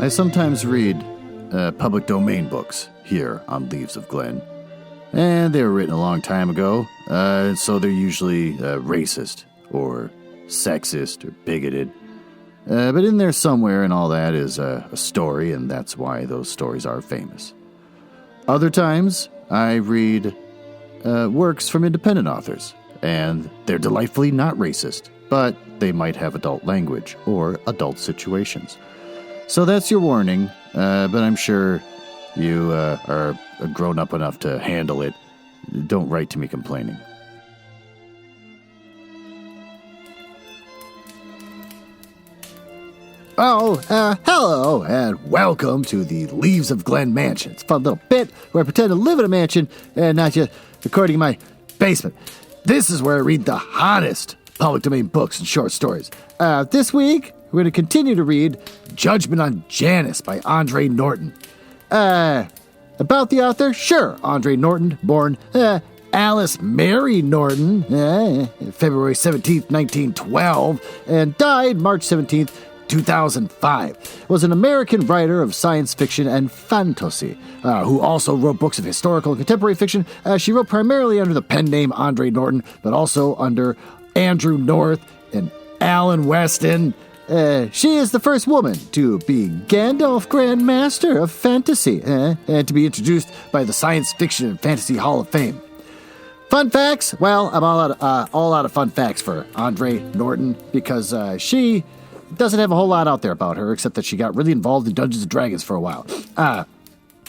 I sometimes read public domain books here on Leaves of Glen. And they were written a long time ago, so they're usually racist or sexist or bigoted. But in there somewhere and all that is a story, and that's why those stories are famous. Other times, I read works from independent authors, and they're delightfully not racist, but they might have adult language or adult situations. So that's your warning, but I'm sure you are grown up enough to handle it. Don't write to me complaining. Hello, and welcome to the Leaves of Glen Mansion. It's a fun little bit where I pretend to live in a mansion and not just recording in my basement. This is where I read the hottest public domain books and short stories. This week, we're going to continue to read Judgement on Janus by Andre Norton. About the author? Sure, Andre Norton, born Alice Mary Norton, February 17th, 1912, and died March 17th, 2005, was an American writer of science fiction and fantasy, who also wrote books of historical and contemporary fiction. She wrote primarily under the pen name Andre Norton, but also under Andrew North and Alan Weston. She is the first woman to be Gandalf Grand Master of Fantasy, and to be introduced by the Science Fiction and Fantasy Hall of Fame. Fun facts? Well, I'm all out of fun facts for Andre Norton, because she doesn't have a whole lot out there about her, except that she got really involved in Dungeons & Dragons for a while.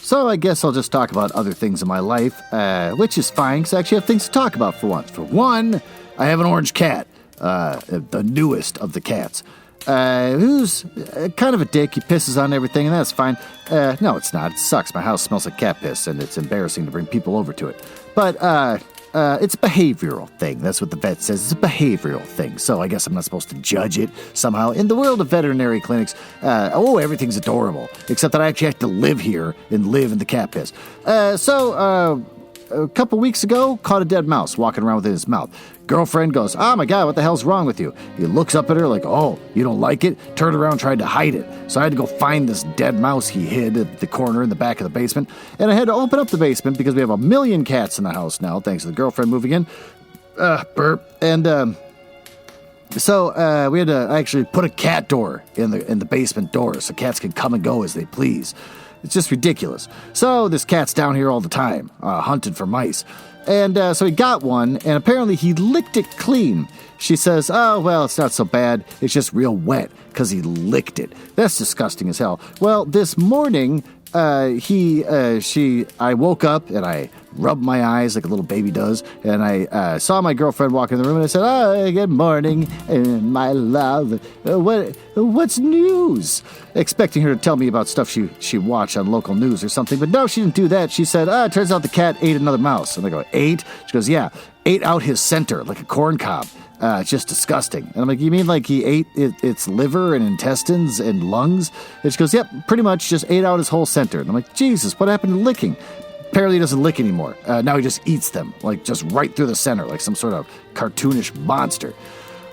So I guess I'll just talk about other things in my life, which is fine, because I actually have things to talk about for once. For one, I have an orange cat, the newest of the cats, who's kind of a dick. He pisses on everything, and that's fine. No, it's not. It sucks. My house smells like cat piss, and it's embarrassing to bring people over to it. But it's a behavioral thing. That's what the vet says. It's a behavioral thing. So I guess I'm not supposed to judge it somehow. In the world of veterinary clinics, everything's adorable, except that I actually have to live here and live in the cat piss. So a couple weeks ago, caught a dead mouse walking around with it in his mouth. Girlfriend goes, "Oh my God, what the hell's wrong with you?" He looks up at her like, "Oh, you don't like it?" Turned around, tried to hide it. So I had to go find this dead mouse he hid at the corner in the back of the basement. And I had to open up the basement because we have 1 million cats in the house now, thanks to the girlfriend moving in. Burp. And so we had to actually put a cat door in the basement door so cats can come and go as they please. It's just ridiculous. So this cat's down here all the time, hunting for mice. And so he got one, and apparently he licked it clean. She says, "Oh, well, it's not so bad. It's just real wet because he licked it." That's disgusting as hell. Well, this morning, I woke up and I rubbed my eyes like a little baby does, and I saw my girlfriend walk in the room, and I said, "Oh, good morning, my love. What's news?" Expecting her to tell me about stuff she watched on local news or something, but no, she didn't do that. She said, "It turns out the cat ate another mouse." And I go, "Ate?" She goes, "Yeah, ate out his center like a corn cob. It's just disgusting." And I'm like, "You mean like he ate its liver and intestines and lungs?" And she goes, "Yep, pretty much just ate out his whole center." And I'm like, "Jesus, what happened to licking?" Apparently he doesn't lick anymore. Now he just eats them, like just right through the center, like some sort of cartoonish monster.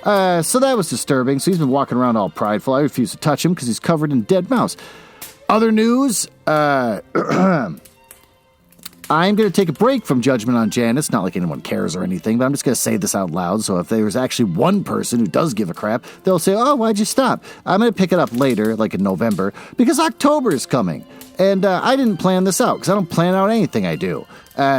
So that was disturbing. So he's been walking around all prideful. I refuse to touch him because he's covered in dead mouse. Other news, I'm going to take a break from Judgment on Janus. Not like anyone cares or anything, but I'm just going to say this out loud. So if there's actually one person who does give a crap, they'll say, "Oh, why'd you stop?" I'm going to pick it up later, like in November, because October is coming. And I didn't plan this out, because I don't plan out anything I do.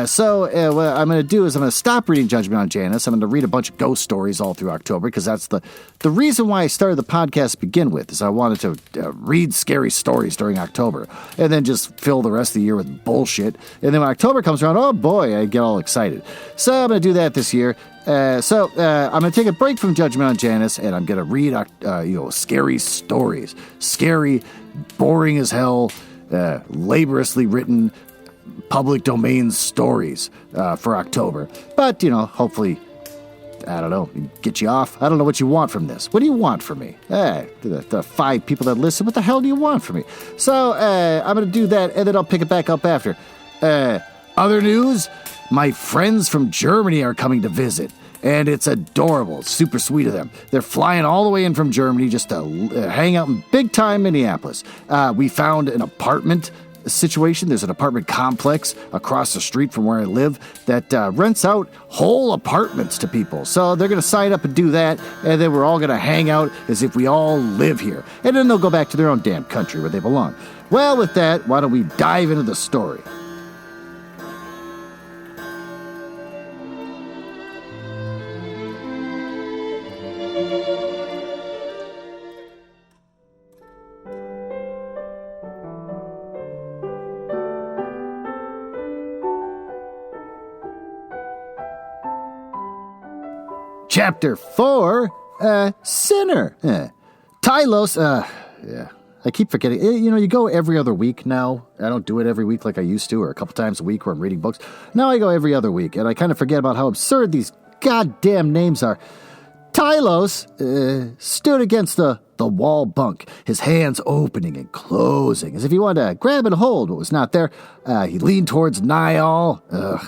So what I'm going to do is I'm going to stop reading Judgment on Janus. I'm going to read a bunch of ghost stories all through October, because that's the reason why I started the podcast to begin with, is I wanted to read scary stories during October, and then just fill the rest of the year with bullshit. And then when October comes around, oh boy, I get all excited. So I'm going to do that this year. So I'm going to take a break from Judgment on Janus, and I'm going to read scary stories. Scary, boring as hell, laboriously written public domain stories for October. But, hopefully, I don't know, get you off. I don't know what you want from this. What do you want from me? The 5 people that listen, what the hell do you want from me? So I'm going to do that, and then I'll pick it back up after. Other news, my friends from Germany are coming to visit. and it's adorable. It's super sweet of them. They're flying all the way in from Germany just to hang out in big-time Minneapolis. We found an apartment situation. There's an apartment complex across the street from where I live that rents out whole apartments to people. So they're going to sign up and do that, and then we're all going to hang out as if we all live here. And then they'll go back to their own damn country where they belong. Well, with that, why don't we dive into the story? Chapter 4, Sinner. Tylos, I keep forgetting. You go every other week now. I don't do it every week like I used to, or a couple times a week where I'm reading books. Now I go every other week, and I kind of forget about how absurd these goddamn names are. Tylos stood against the wall bunk, his hands opening and closing, as if he wanted to grab and hold what was not there. He leaned towards Niall,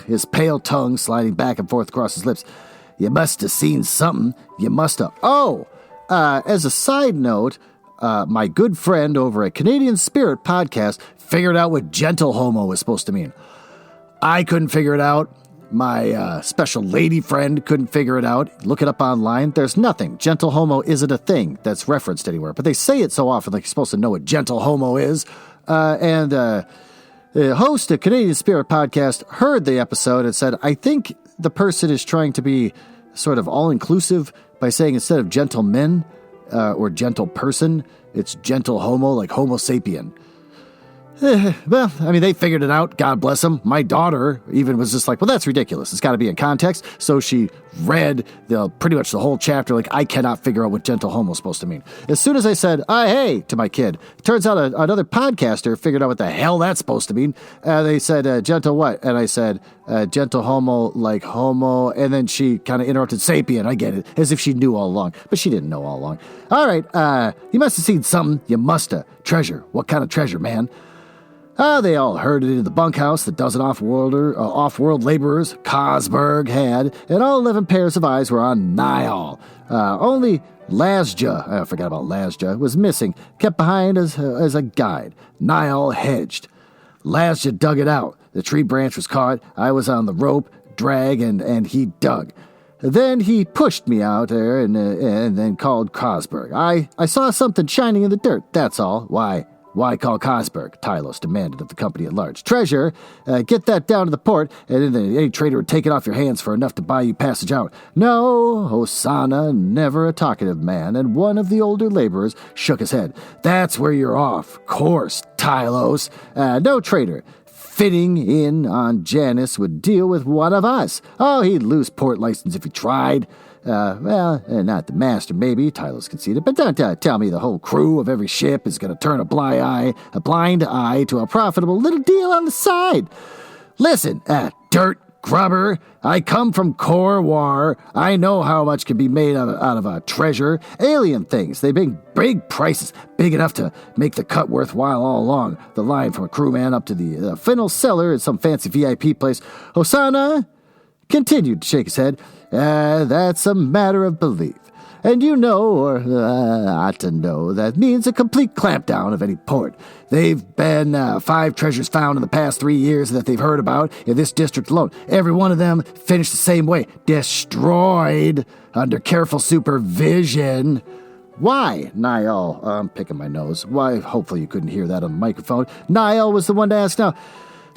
his pale tongue sliding back and forth across his lips. You must have seen something. You must have... as a side note, my good friend over at Canadian Spirit Podcast figured out what gentle homo was supposed to mean. I couldn't figure it out. My special lady friend couldn't figure it out. Look it up online. There's nothing. Gentle homo isn't a thing that's referenced anywhere. But they say it so often like you're supposed to know what gentle homo is. The host of Canadian Spirit Podcast heard the episode and said, I think the person is trying to be sort of all-inclusive by saying instead of gentleman or gentle person, it's gentle homo, like homo sapien. Well, I mean, they figured it out. God bless them. My daughter even was just like, well, that's ridiculous. It's got to be in context. So she read pretty much the whole chapter like, I cannot figure out what gentle homo is supposed to mean. As soon as I said, hey, to my kid, turns out another podcaster figured out what the hell that's supposed to mean. They said, gentle what? And I said, gentle homo, like homo. And then she kind of interrupted, sapien. I get it. As if she knew all along. But she didn't know all along. All right, you must have seen something. You must have. Treasure. What kind of treasure, man? They all herded into the bunkhouse the dozen off-world laborers Cosberg had, and all 11 pairs of eyes were on Niall. Only Lasja, I forgot about Lasja, was missing, kept behind as a guide. Niall hedged. Lasja dug it out. The tree branch was caught. I was on the rope, drag, and he dug. Then he pushed me out there and then called Cosberg. I saw something shining in the dirt, that's all. Why call Cosberg? Tylos demanded of the company at large. Treasure, get that down to the port, and then any trader would take it off your hands for enough to buy you passage out. No, Hosanna, never a talkative man, and one of the older laborers shook his head. That's where you're off course, Tylos. No trader fitting in on Janus would deal with one of us. Oh, he'd lose port license if he tried. Not the master, maybe, Tylos conceded, but don't tell me the whole crew of every ship is going to turn a blind eye to a profitable little deal on the side. Listen, dirt grubber, I come from Core War. I know how much can be made out of a treasure. Alien things, they bring big prices, big enough to make the cut worthwhile all along the line from a crewman up to the final cellar at some fancy VIP place. Hosanna continued to shake his head. That's a matter of belief. And you know, or ought to know, that means a complete clampdown of any port. They've been 5 treasures found in the past 3 years that they've heard about in this district alone. Every one of them finished the same way. Destroyed under careful supervision. Why, Niall? I'm picking my nose. Why, hopefully you couldn't hear that on the microphone. Niall was the one to ask now.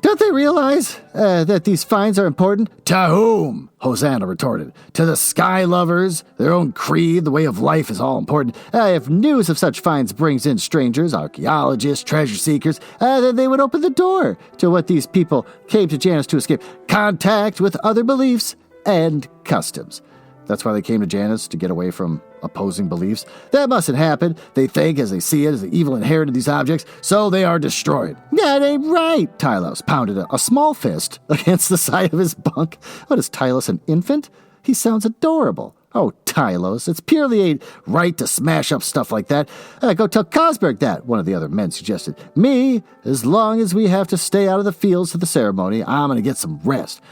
Don't they realize that these finds are important? To whom? Hosanna retorted. To the sky lovers. Their own creed, the way of life is all important. If news of such finds brings in strangers, archaeologists, treasure seekers, then they would open the door to what these people came to Janus to escape. Contact with other beliefs and customs. That's why they came to Janus, to get away from opposing beliefs. That mustn't happen. They think, as they see it, as the evil inherent in these objects, so they are destroyed. That ain't right. Tylos pounded a small fist against the side of his bunk. What is Tylos, an infant? He sounds adorable. Oh, Tylos, it's purely ain't right to smash up stuff like that. Go tell Cosberg that, one of the other men suggested. Me, as long as we have to stay out of the fields for the ceremony, I'm going to get some rest.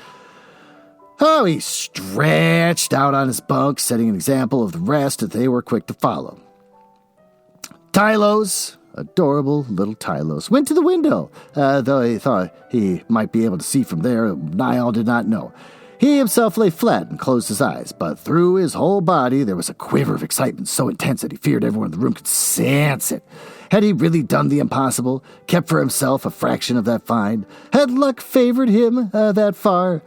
Oh, he stretched out on his bunk, setting an example of the rest that they were quick to follow. Tylos, adorable little Tylos, went to the window, though he thought he might be able to see from there. Niall did not know. He himself lay flat and closed his eyes, but through his whole body there was a quiver of excitement so intense that he feared everyone in the room could sense it. Had he really done the impossible, kept for himself a fraction of that find? Had luck favored him that far?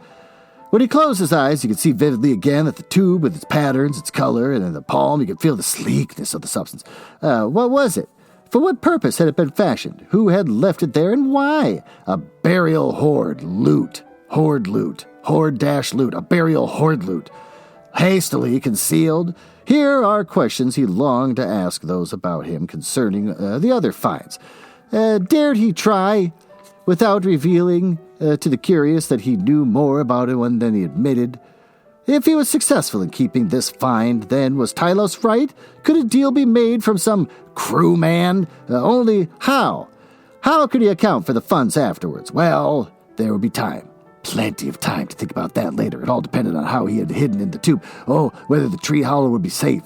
When he closed his eyes, you could see vividly again that the tube with its patterns, its color, and in the palm you could feel the sleekness of the substance. What was it? For what purpose had it been fashioned? Who had left it there, and why? A burial hoard loot. Hoard loot. Hoard-loot. A burial hoard loot. Hastily concealed. Here are questions he longed to ask those about him concerning the other finds. Dared he try, without revealing to the curious that he knew more about it than he admitted? If he was successful in keeping this find, then was Tylos right? Could a deal be made from some crewman? Only how? How could he account for the funds afterwards? Well, there would be time. Plenty of time to think about that later. It all depended on how he had hidden in the tube. Oh, whether the tree hollow would be safe.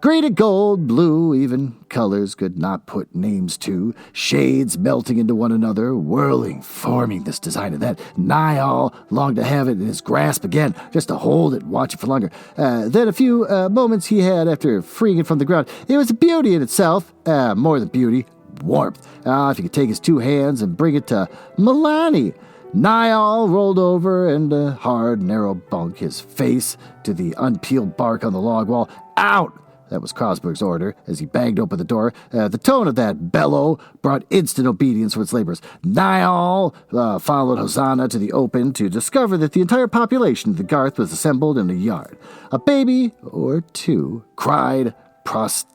Green and gold, blue, even colors could not put names to. Shades melting into one another, whirling, forming this design and that. Niall longed to have it in his grasp again, just to hold it and watch it for longer. Then a few moments he had after freeing it from the ground. It was a beauty in itself. More than beauty, warmth. If he could take his two hands and bring it to Milani. Niall rolled over in a hard, narrow bunk, his face to the unpeeled bark on the log wall. Out! That was Cosberg's order as he banged open the door. The tone of that bellow brought instant obedience for its labors. Niall followed Hosanna to the open to discover that the entire population of the Garth was assembled in a yard. A baby or two cried protestingly.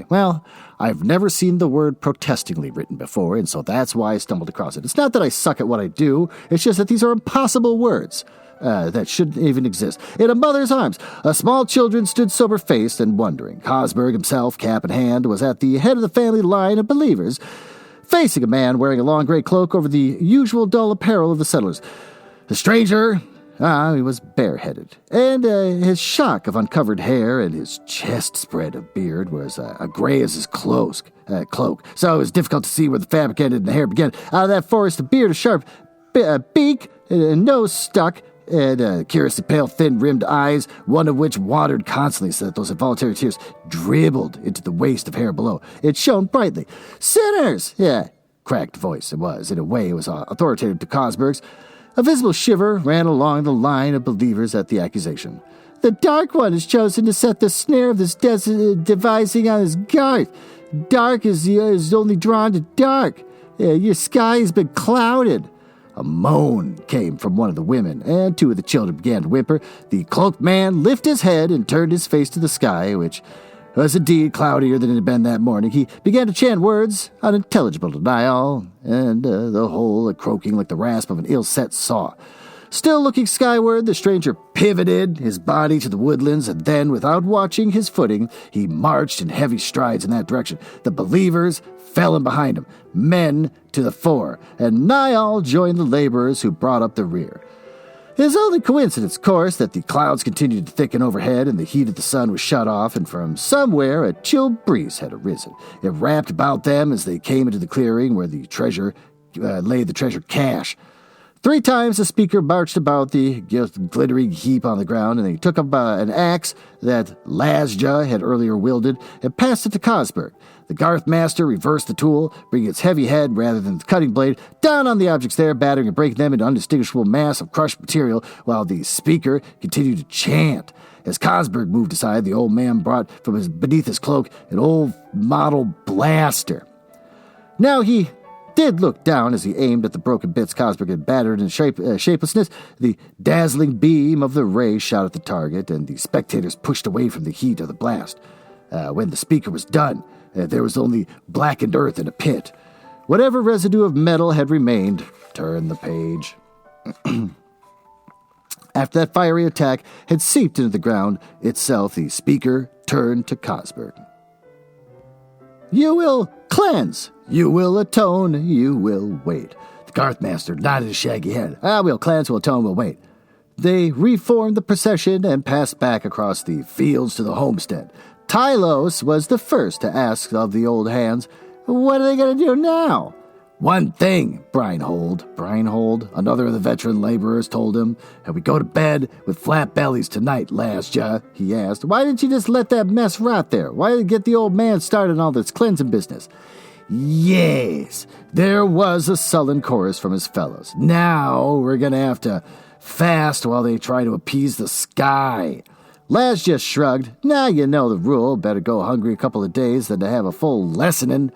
Well, I've never seen the word protestingly written before, and so that's why I stumbled across it. It's not that I suck at what I do, it's just that these are impossible words that shouldn't even exist. In a mother's arms, a small children stood sober-faced and wondering. Cosberg himself, cap in hand, was at the head of the family line of believers, facing a man wearing a long gray cloak over the usual dull apparel of the settlers. The stranger... he was bareheaded, and his shock of uncovered hair and his chest spread of beard was gray as his cloak, so it was difficult to see where the fabric ended and the hair began. Out of that forest of beard, a sharp beak, a nose stuck, and curiously pale, thin-rimmed eyes, one of which watered constantly so that those involuntary tears dribbled into the waste of hair below. It shone brightly. "Sinners!" Yeah, cracked voice it was. In a way, it was authoritative to Cosberg's. A visible shiver ran along the line of believers at the accusation. "The Dark One has chosen to set the snare of this devising on his Garth. Dark is only drawn to dark. Your sky has been clouded." A moan came from one of the women, and two of the children began to whimper. The cloaked man lifted his head and turned his face to the sky, which was indeed cloudier than it had been that morning. He began to chant words unintelligible to Niall, and the whole croaking like the rasp of an ill-set saw. Still looking skyward, the stranger pivoted his body to the woodlands, and then, without watching his footing, he marched in heavy strides in that direction. The believers fell in behind him, men to the fore, and Niall joined the laborers who brought up the rear. It is only coincidence, of course, that the clouds continued to thicken overhead and the heat of the sun was shut off, and from somewhere a chill breeze had arisen. It wrapped about them as they came into the clearing where the treasure lay the treasure cache. 3 times the speaker marched about the glittering heap on the ground, and he took up an axe that Lasja had earlier wielded and passed it to Cosberg. The Garth master reversed the tool, bringing its heavy head rather than the cutting blade down on the objects there, battering and breaking them into undistinguishable mass of crushed material, while the speaker continued to chant. As Cosberg moved aside, the old man brought from beneath his cloak an old model blaster. Now he did look down as he aimed at the broken bits Cosberg had battered in shapelessness. The dazzling beam of the ray shot at the target, and the spectators pushed away from the heat of the blast. When the speaker was done, there was only blackened earth in a pit. Whatever residue of metal had remained, turn the page. After that fiery attack had seeped into the ground itself, the speaker turned to Cosberg. "You will cleanse, you will atone, you will wait." The Garthmaster nodded his shaggy head. We'll cleanse, we'll atone, we'll wait. They reformed the procession and passed back across the fields to the homestead. Tylos was the first to ask of the old hands, what are they going to do now? One thing, Breinhold, another of the veteran laborers, told him. And we go to bed with flat bellies tonight, Lasja, he asked. Why didn't you just let that mess rot there? Why did you get the old man started on all this cleansing business? Yes, there was a sullen chorus from his fellows. Now we're going to have to fast while they try to appease the sky. Laz just shrugged. Now you know the rule. Better go hungry a couple of days than to have a full lessoning.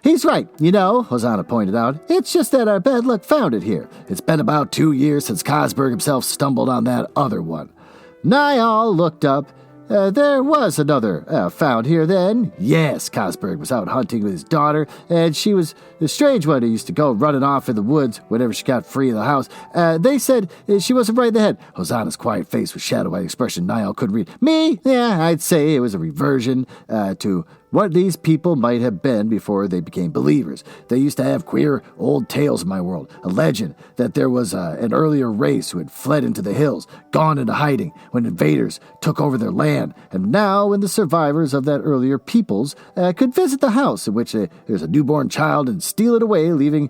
He's right, Hosanna pointed out. It's just that our bad luck found it here. It's been about 2 years since Cosberg himself stumbled on that other one. Niall looked up. There was another found here then. Yes, Cosberg was out hunting with his daughter, and she was the strange one who used to go running off in the woods whenever she got free of the house. They said she wasn't right in the head. Hosanna's quiet face was shadowed by an expression Niall couldn't read. Me? Yeah, I'd say it was a reversion to what these people might have been before they became believers. They used to have queer old tales in my world. A legend that there was an earlier race who had fled into the hills, gone into hiding when invaders took over their land, and now when the survivors of that earlier peoples could visit the house in which there's a newborn child and steal it away, leaving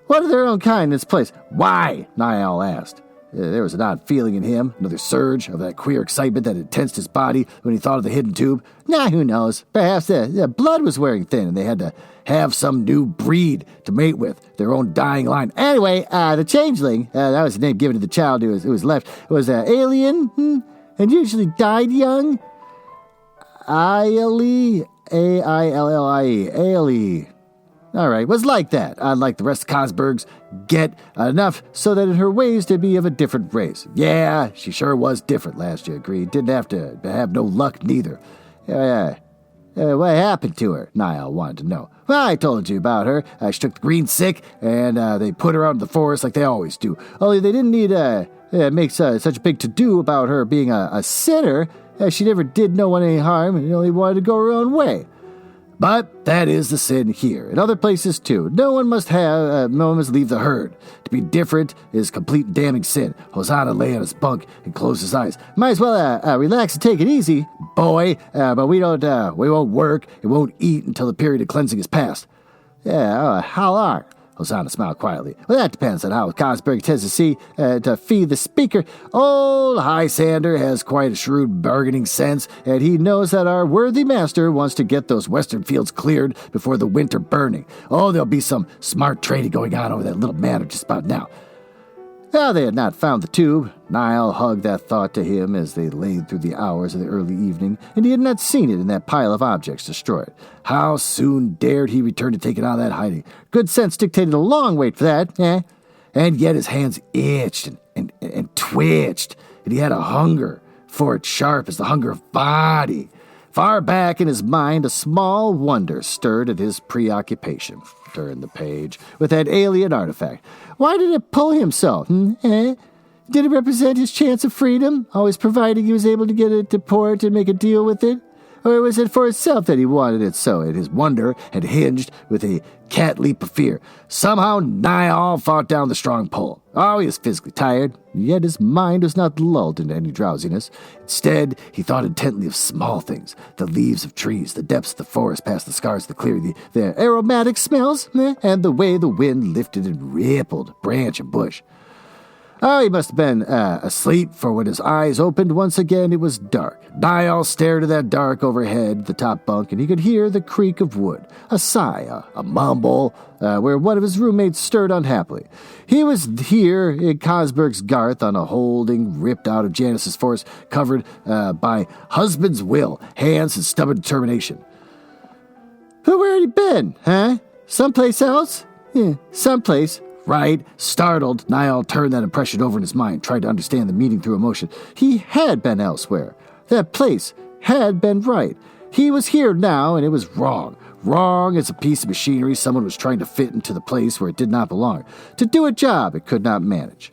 one of their own kind in its place. Why? Niall asked. There was an odd feeling in him, another surge of that queer excitement that had tensed his body when he thought of the hidden tube. Who knows? Perhaps the blood was wearing thin and they had to have some new breed to mate with, their own dying line. Anyway, the changeling, that was the name given to the child who was left, was an alien and usually died young. Ailey, A-I-L-L-I-E, Ailey. All right, was like that. Unlike the rest of Cosberg's, get enough so that in her ways to be of a different race. Yeah, she sure was different, last year agreed. Didn't have to have no luck neither. What happened to her? Niall wanted to know. Well, I told you about her. She took the green sick, and they put her out in the forest like they always do. Only they didn't need make such a big to-do about her being a sinner. She never did no one any harm and only wanted to go her own way. But that is the sin here. In other places, too. No one must leave the herd. To be different is complete damning sin. Hosanna lay on his bunk and closed his eyes. Might as well relax and take it easy, boy. But we won't work and won't eat until the period of cleansing is past. How long? Hosanna smiled quietly. Well, that depends on how Cosberg tends to feed the speaker. Old High-Sander has quite a shrewd bargaining sense, and he knows that our worthy master wants to get those western fields cleared before the winter burning. Oh, there'll be some smart trading going on over that little matter just about now. Well, they had not found the tube. Niall hugged that thought to him as they laid through the hours of the early evening, and he had not seen it in that pile of objects destroyed. How soon dared he return to take it out of that hiding? Good sense dictated a long wait for that, And yet his hands itched and twitched, and he had a hunger for it sharp as the hunger of body. Far back in his mind, a small wonder stirred at his preoccupation. Turned the page with that alien artifact. Why did it pull him so? Did it represent his chance of freedom, always providing he was able to get it to port and make a deal with it? Or was it for itself that he wanted it so? And his wonder had hinged with a cat leap of fear. Somehow Niall fought down the strong pull. Oh, he was physically tired, yet his mind was not lulled into any drowsiness. Instead, he thought intently of small things, the leaves of trees, the depths of the forest past the scars of the clearing, the aromatic smells, and the way the wind lifted and rippled branch and bush. Oh, he must have been asleep, for when his eyes opened once again, it was dark. Niall stared at that dark overhead, the top bunk, and he could hear the creak of wood, a sigh, a mumble, where one of his roommates stirred unhappily. He was here in Cosberg's garth on a holding ripped out of Janus's force, covered by husband's will, hands, and stubborn determination. Where had he been, Someplace else? Someplace. Right, startled, Niall turned that impression over in his mind, tried to understand the meaning through emotion. He had been elsewhere. That place had been right. He was here now, and it was wrong. Wrong as a piece of machinery someone was trying to fit into the place where it did not belong. To do a job it could not manage.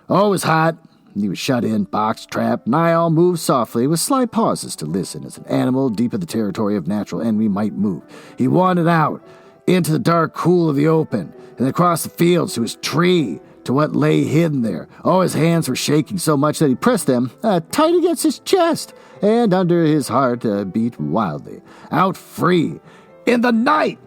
Oh, it was hot. He was shut in, boxed, trapped. Niall moved softly, with slight pauses to listen as an animal deep in the territory of natural enemy might move. He wanted out. into the dark cool of the open, and across the fields to his tree, to what lay hidden there. Oh, his hands were shaking so much that he pressed them tight against his chest, and under his heart beat wildly. Out free, in the night!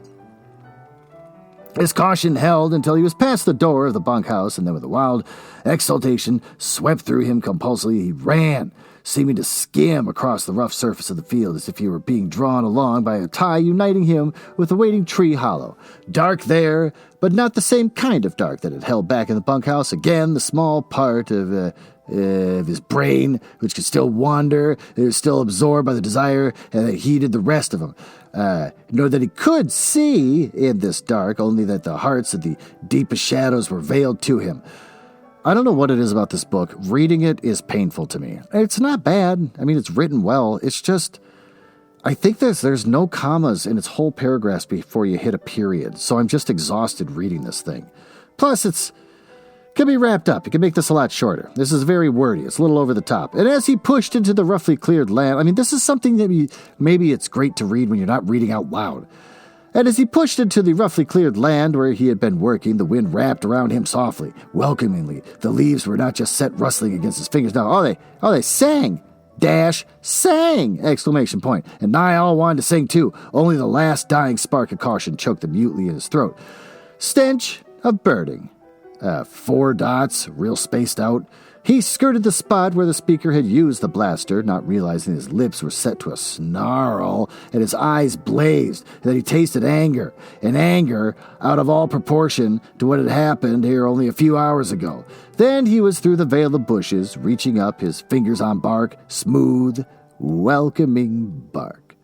His caution held until he was past the door of the bunkhouse, and then with a wild exultation swept through him compulsively, he ran, seeming to skim across the rough surface of the field as if he were being drawn along by a tie uniting him with the waiting tree hollow. Dark there, but not the same kind of dark that had held back in the bunkhouse. Again, the small part of his brain, which could still wander, it was still absorbed by the desire that heated the rest of him. Nor that he could see in this dark, only that the hearts of the deepest shadows were veiled to him. I don't know what it is about this book. Reading it is painful to me. It's not bad. I mean, it's written well. It's just, I think there's no commas in its whole paragraphs before you hit a period. So I'm just exhausted reading this thing. Plus, it can be wrapped up. You can make this a lot shorter. This is very wordy. It's a little over the top. And as he pushed into the roughly cleared land, I mean, this is something that maybe it's great to read when you're not reading out loud. And as he pushed into the roughly cleared land where he had been working, the wind wrapped around him softly, welcomingly. The leaves were not just set rustling against his fingers. No, they sang. Sang! Exclamation point. And Niall wanted to sing too. Only the last dying spark of caution choked him mutely in his throat. Stench of birding. 4 dots, real spaced out. He skirted the spot where the speaker had used the blaster, not realizing his lips were set to a snarl and his eyes blazed, that he tasted anger, and anger out of all proportion to what had happened here only a few hours ago. Then he was through the veil of bushes, reaching up, his fingers on bark, smooth, welcoming bark.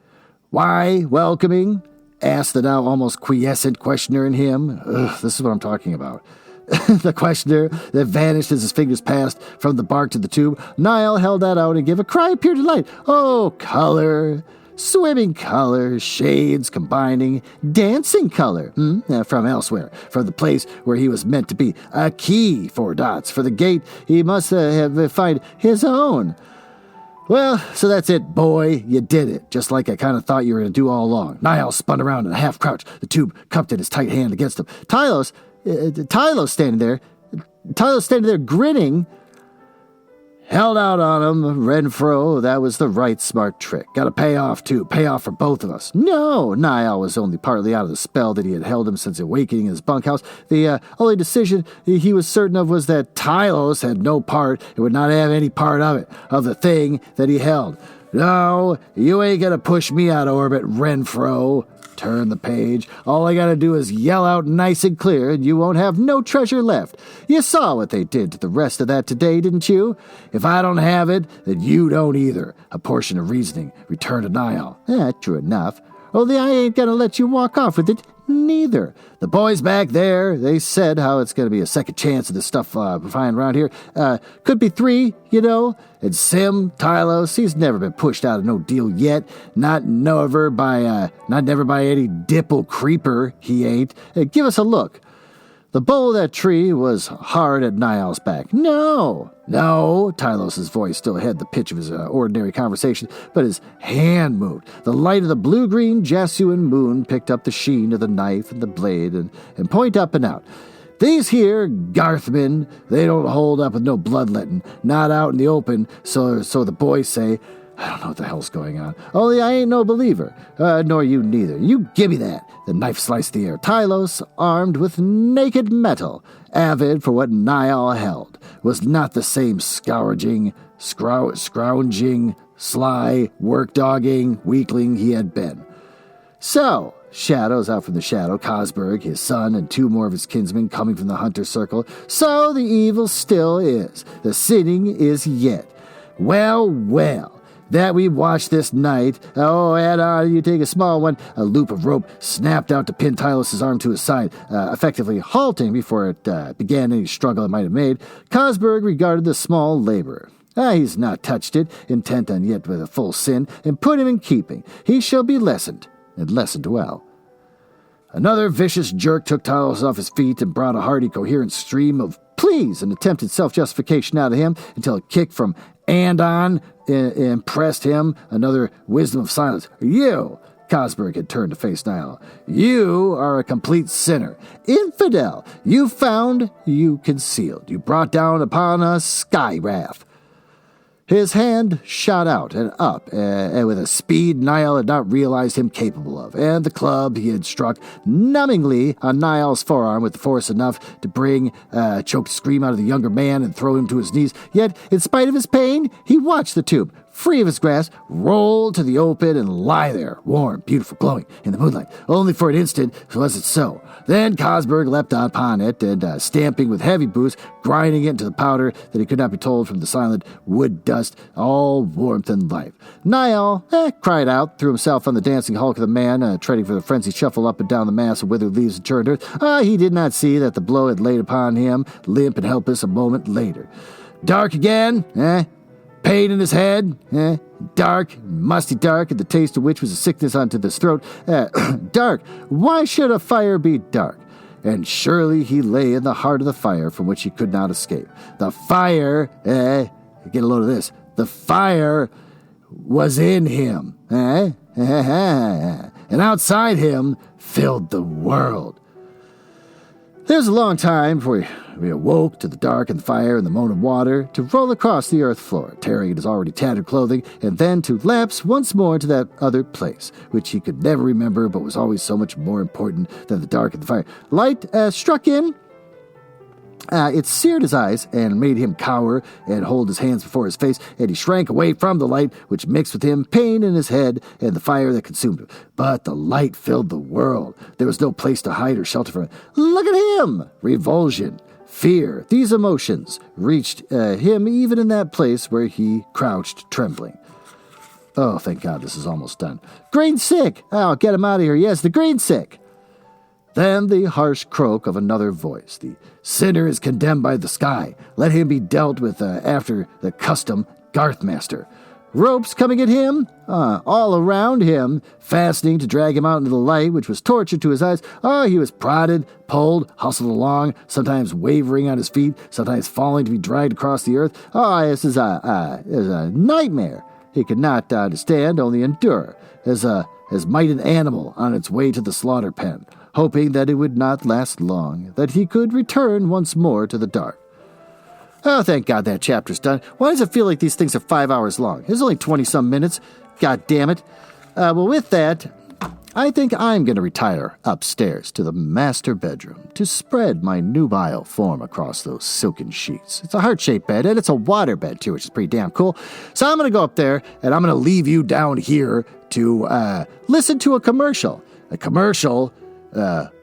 Why welcoming? Asked the now almost quiescent questioner in him. This is what I'm talking about. The questioner that vanished as his fingers passed from the bark to the tube. Niall held that out and gave a cry of pure delight. Oh, color, swimming color, shades combining, dancing color from elsewhere, from the place where he was meant to be. A key, 4 dots. For the gate, he must have found his own. Well, so that's it, boy. You did it, just like I kind of thought you were going to do all along. Niall spun around in a half crouch, the tube cupped in his tight hand against him. Tylo's standing there grinning, held out on him. Renfro, that was the right smart trick. Gotta pay off, too. Pay off for both of us. No, Niall was only partly out of the spell that he had held him since awakening in his bunkhouse. The only decision he was certain of was that Tylos had no part and would not have any part of it, of the thing that he held. No, you ain't gonna push me out of orbit, Renfro. Turn the page. All I gotta do is yell out nice and clear, and you won't have no treasure left. You saw what they did to the rest of that today, didn't you? If I don't have it, then you don't either. A portion of reasoning returned to Niall. True enough. Only I ain't gonna let you walk off with it, neither. The boys back there, they said how it's gonna be a second chance of this stuff we're finding around here. Could be 3, you know. And Sim, Tylos, he's never been pushed out of no deal yet. Not never by any dipple creeper, he ain't. Give us a look. The bowl of that tree was hard at Niall's back. No, Tylos's voice still had the pitch of his ordinary conversation, but his hand moved. The light of the blue-green Jasuan moon picked up the sheen of the knife and the blade and point up and out. These here Garthmen, they don't hold up with no bloodletting, not out in the open, so the boys say. I don't know what the hell's going on. Only I ain't no believer, nor you neither. You gimme that. The knife sliced the air. Tylos, armed with naked metal, avid for what Niall held, was not the same scrounging, sly, work-dogging weakling he had been. So, shadows out from the shadow, Cosberg, his son, and 2 more of his kinsmen coming from the hunter circle. So the evil still is. The sinning is yet. Well. That we watched this night. Oh, add you take a small one. A loop of rope snapped out to pin Tylos' arm to his side, effectively halting before it began any struggle it might have made. Cosberg regarded the small laborer. He's not touched it, intent on yet with a full sin, and put him in keeping. He shall be lessened, and lessened well. Another vicious jerk took Tylos off his feet and brought a hearty, coherent stream of pleas and attempted self-justification out of him until a kick from Andon impressed him. Another wisdom of silence. You, Cosberg had turned to face Niall. "You are a complete sinner. Infidel. You found, you concealed. You brought down upon us sky wrath." His hand shot out and up, and with a speed Niall had not realized him capable of, and the club he had struck numbingly on Niall's forearm with force enough to bring a choked scream out of the younger man and throw him to his knees. Yet, in spite of his pain, he watched the tube, free of his grasp, roll to the open and lie there, warm, beautiful, glowing in the moonlight. Only for an instant was it so. Then Cosberg leapt upon it, and stamping with heavy boots, grinding it into the powder that he could not be told from the silent wood dust, all warmth and life. Niall cried out, threw himself on the dancing hulk of the man, treading for the frenzied shuffle up and down the mass of withered leaves and churned earth. He did not see that the blow had laid upon him, limp and helpless, a moment later. Dark again, Pain in his head, dark, musty dark, and the taste of which was a sickness unto his throat. Dark, why should a fire be dark? And surely he lay in the heart of the fire from which he could not escape. The fire, get a load of this, the fire was in him, and outside him filled the world. There was a long time before we awoke to the dark and the fire and the moan of water, to roll across the earth floor, tearing at his already tattered clothing, and then to lapse once more to that other place, which he could never remember, but was always so much more important than the dark and the fire. Light struck in. It seared his eyes and made him cower and hold his hands before his face, and he shrank away from the light, which mixed with him pain in his head and the fire that consumed him. But the light filled the world. There was no place to hide or shelter from it. Look at him! Revulsion, fear, these emotions reached him even in that place where he crouched trembling. Oh, thank God this is almost done. Green sick! Oh, get him out of here. Yes, the green sick! Then the harsh croak of another voice. The sinner is condemned by the sky. Let him be dealt with after the custom Garthmaster. Ropes coming at him, all around him, fastening to drag him out into the light, which was torture to his eyes. He was prodded, pulled, hustled along, sometimes wavering on his feet, sometimes falling to be dragged across the earth. This is a nightmare. He could not understand, only endure, as might an animal on its way to the slaughter pen, hoping that it would not last long, that he could return once more to the dark. Oh, thank God that chapter's done. Why does it feel like these things are 5 hours long? It's only 20-some minutes. God damn it. Well, with that, I think I'm going to retire upstairs to the master bedroom to spread my nubile form across those silken sheets. It's a heart-shaped bed, and it's a water bed, too, which is pretty damn cool. So I'm going to go up there, and I'm going to leave you down here to listen to a commercial. A commercial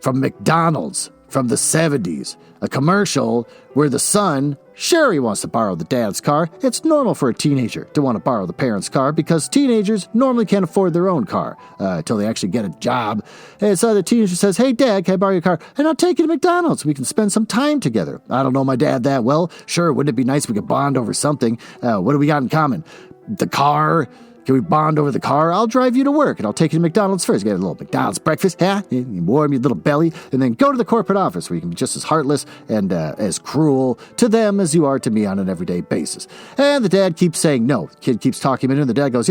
from McDonald's from the 70s. A commercial where the son, sure, he wants to borrow the dad's car. It's normal for a teenager to want to borrow the parents' car because teenagers normally can't afford their own car until they actually get a job. And so the teenager says, "Hey, Dad, can I borrow your car? And I'll take you to McDonald's. We can spend some time together." I don't know my dad that well. Sure, wouldn't it be nice if we could bond over something? What do we got in common? The car. Can we bond over the car? I'll drive you to work, and I'll take you to McDonald's first. Get a little McDonald's breakfast, and warm your little belly, and then go to the corporate office where you can be just as heartless and as cruel to them as you are to me on an everyday basis. And the dad keeps saying no. The kid keeps talking him into it, and the dad goes,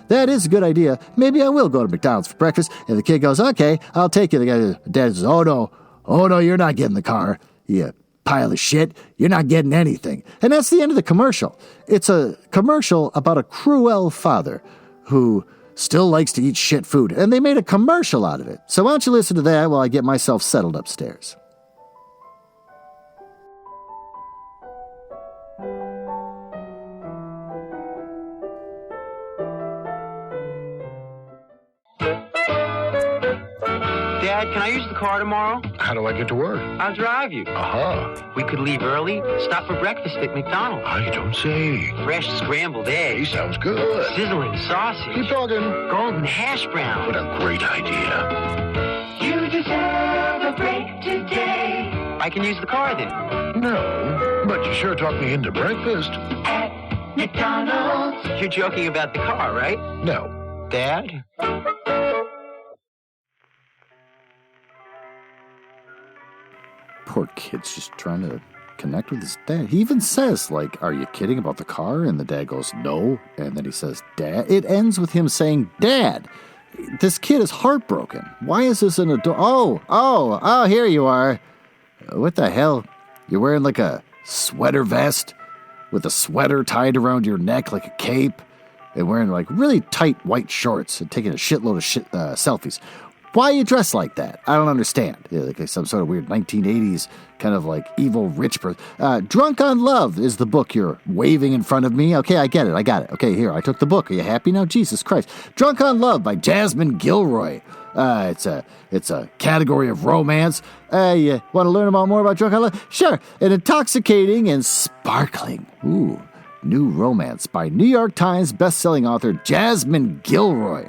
that is a good idea. Maybe I will go to McDonald's for breakfast. And the kid goes, okay, I'll take you. The dad says, oh no, you're not getting the car. Yeah. Pile of shit, you're not getting anything. And that's the end of the commercial. It's a commercial about a cruel father who still likes to eat shit food, and they made a commercial out of it. So why don't you listen to that while I get myself settled upstairs. Dad, can I use the car tomorrow? How do I get to work? I'll drive you. Aha. We could leave early, stop for breakfast at McDonald's. I don't say. Fresh scrambled eggs. Sounds good. Sizzling sausage. Keep talking. Golden hash brown. What a great idea. You deserve a break today. I can use the car then. No, but you sure talked me into breakfast. At McDonald's. You're joking about the car, right? No. Dad? Poor kid's just trying to connect with his dad. He even says, are you kidding about the car? And the dad goes, no. And then he says, Dad. It ends with him saying, Dad. This kid is heartbroken. Why is this an adult? Oh, here you are. What the hell? You're wearing like a sweater vest with a sweater tied around your neck like a cape and wearing like really tight white shorts and taking a shitload of selfies. Why are you dressed like that? I don't understand. Like some sort of weird 1980s kind of like evil rich person. Drunk on Love is the book you're waving in front of me. Okay, I get it. I got it. Okay, here, I took the book. Are you happy now? Jesus Christ. Drunk on Love by Jasmine Gilroy. It's a category of romance. You want to learn more about Drunk on Love? Sure. An intoxicating and sparkling. Ooh, new romance by New York Times bestselling author Jasmine Gilroy.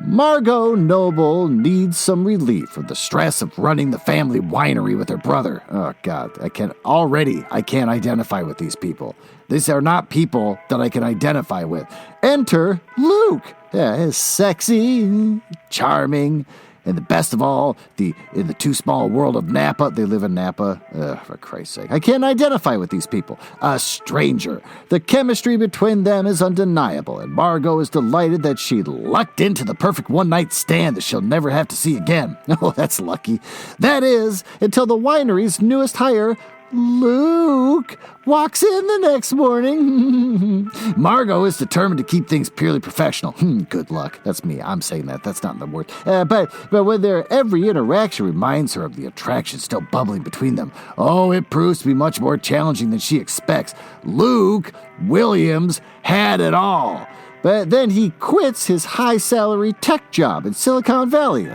Margot Noble needs some relief from the stress of running the family winery with her brother. Oh, God, I can't identify with these people. These are not people that I can identify with. Enter Luke. Yeah, he's sexy, charming, and the best of all, in the too small world of Napa, they live in Napa. For Christ's sake, I can't identify with these people. A stranger. The chemistry between them is undeniable, and Margot is delighted that she lucked into the perfect one-night stand that she'll never have to see again. Oh, that's lucky. That is, until the winery's newest hire, Luke, walks in the next morning. Margot is determined to keep things purely professional. Good luck. That's me. I'm saying that. That's not in the word. But when every interaction reminds her of the attraction still bubbling between them, it proves to be much more challenging than she expects. Luke Williams had it all. But then he quits his high-salary tech job in Silicon Valley.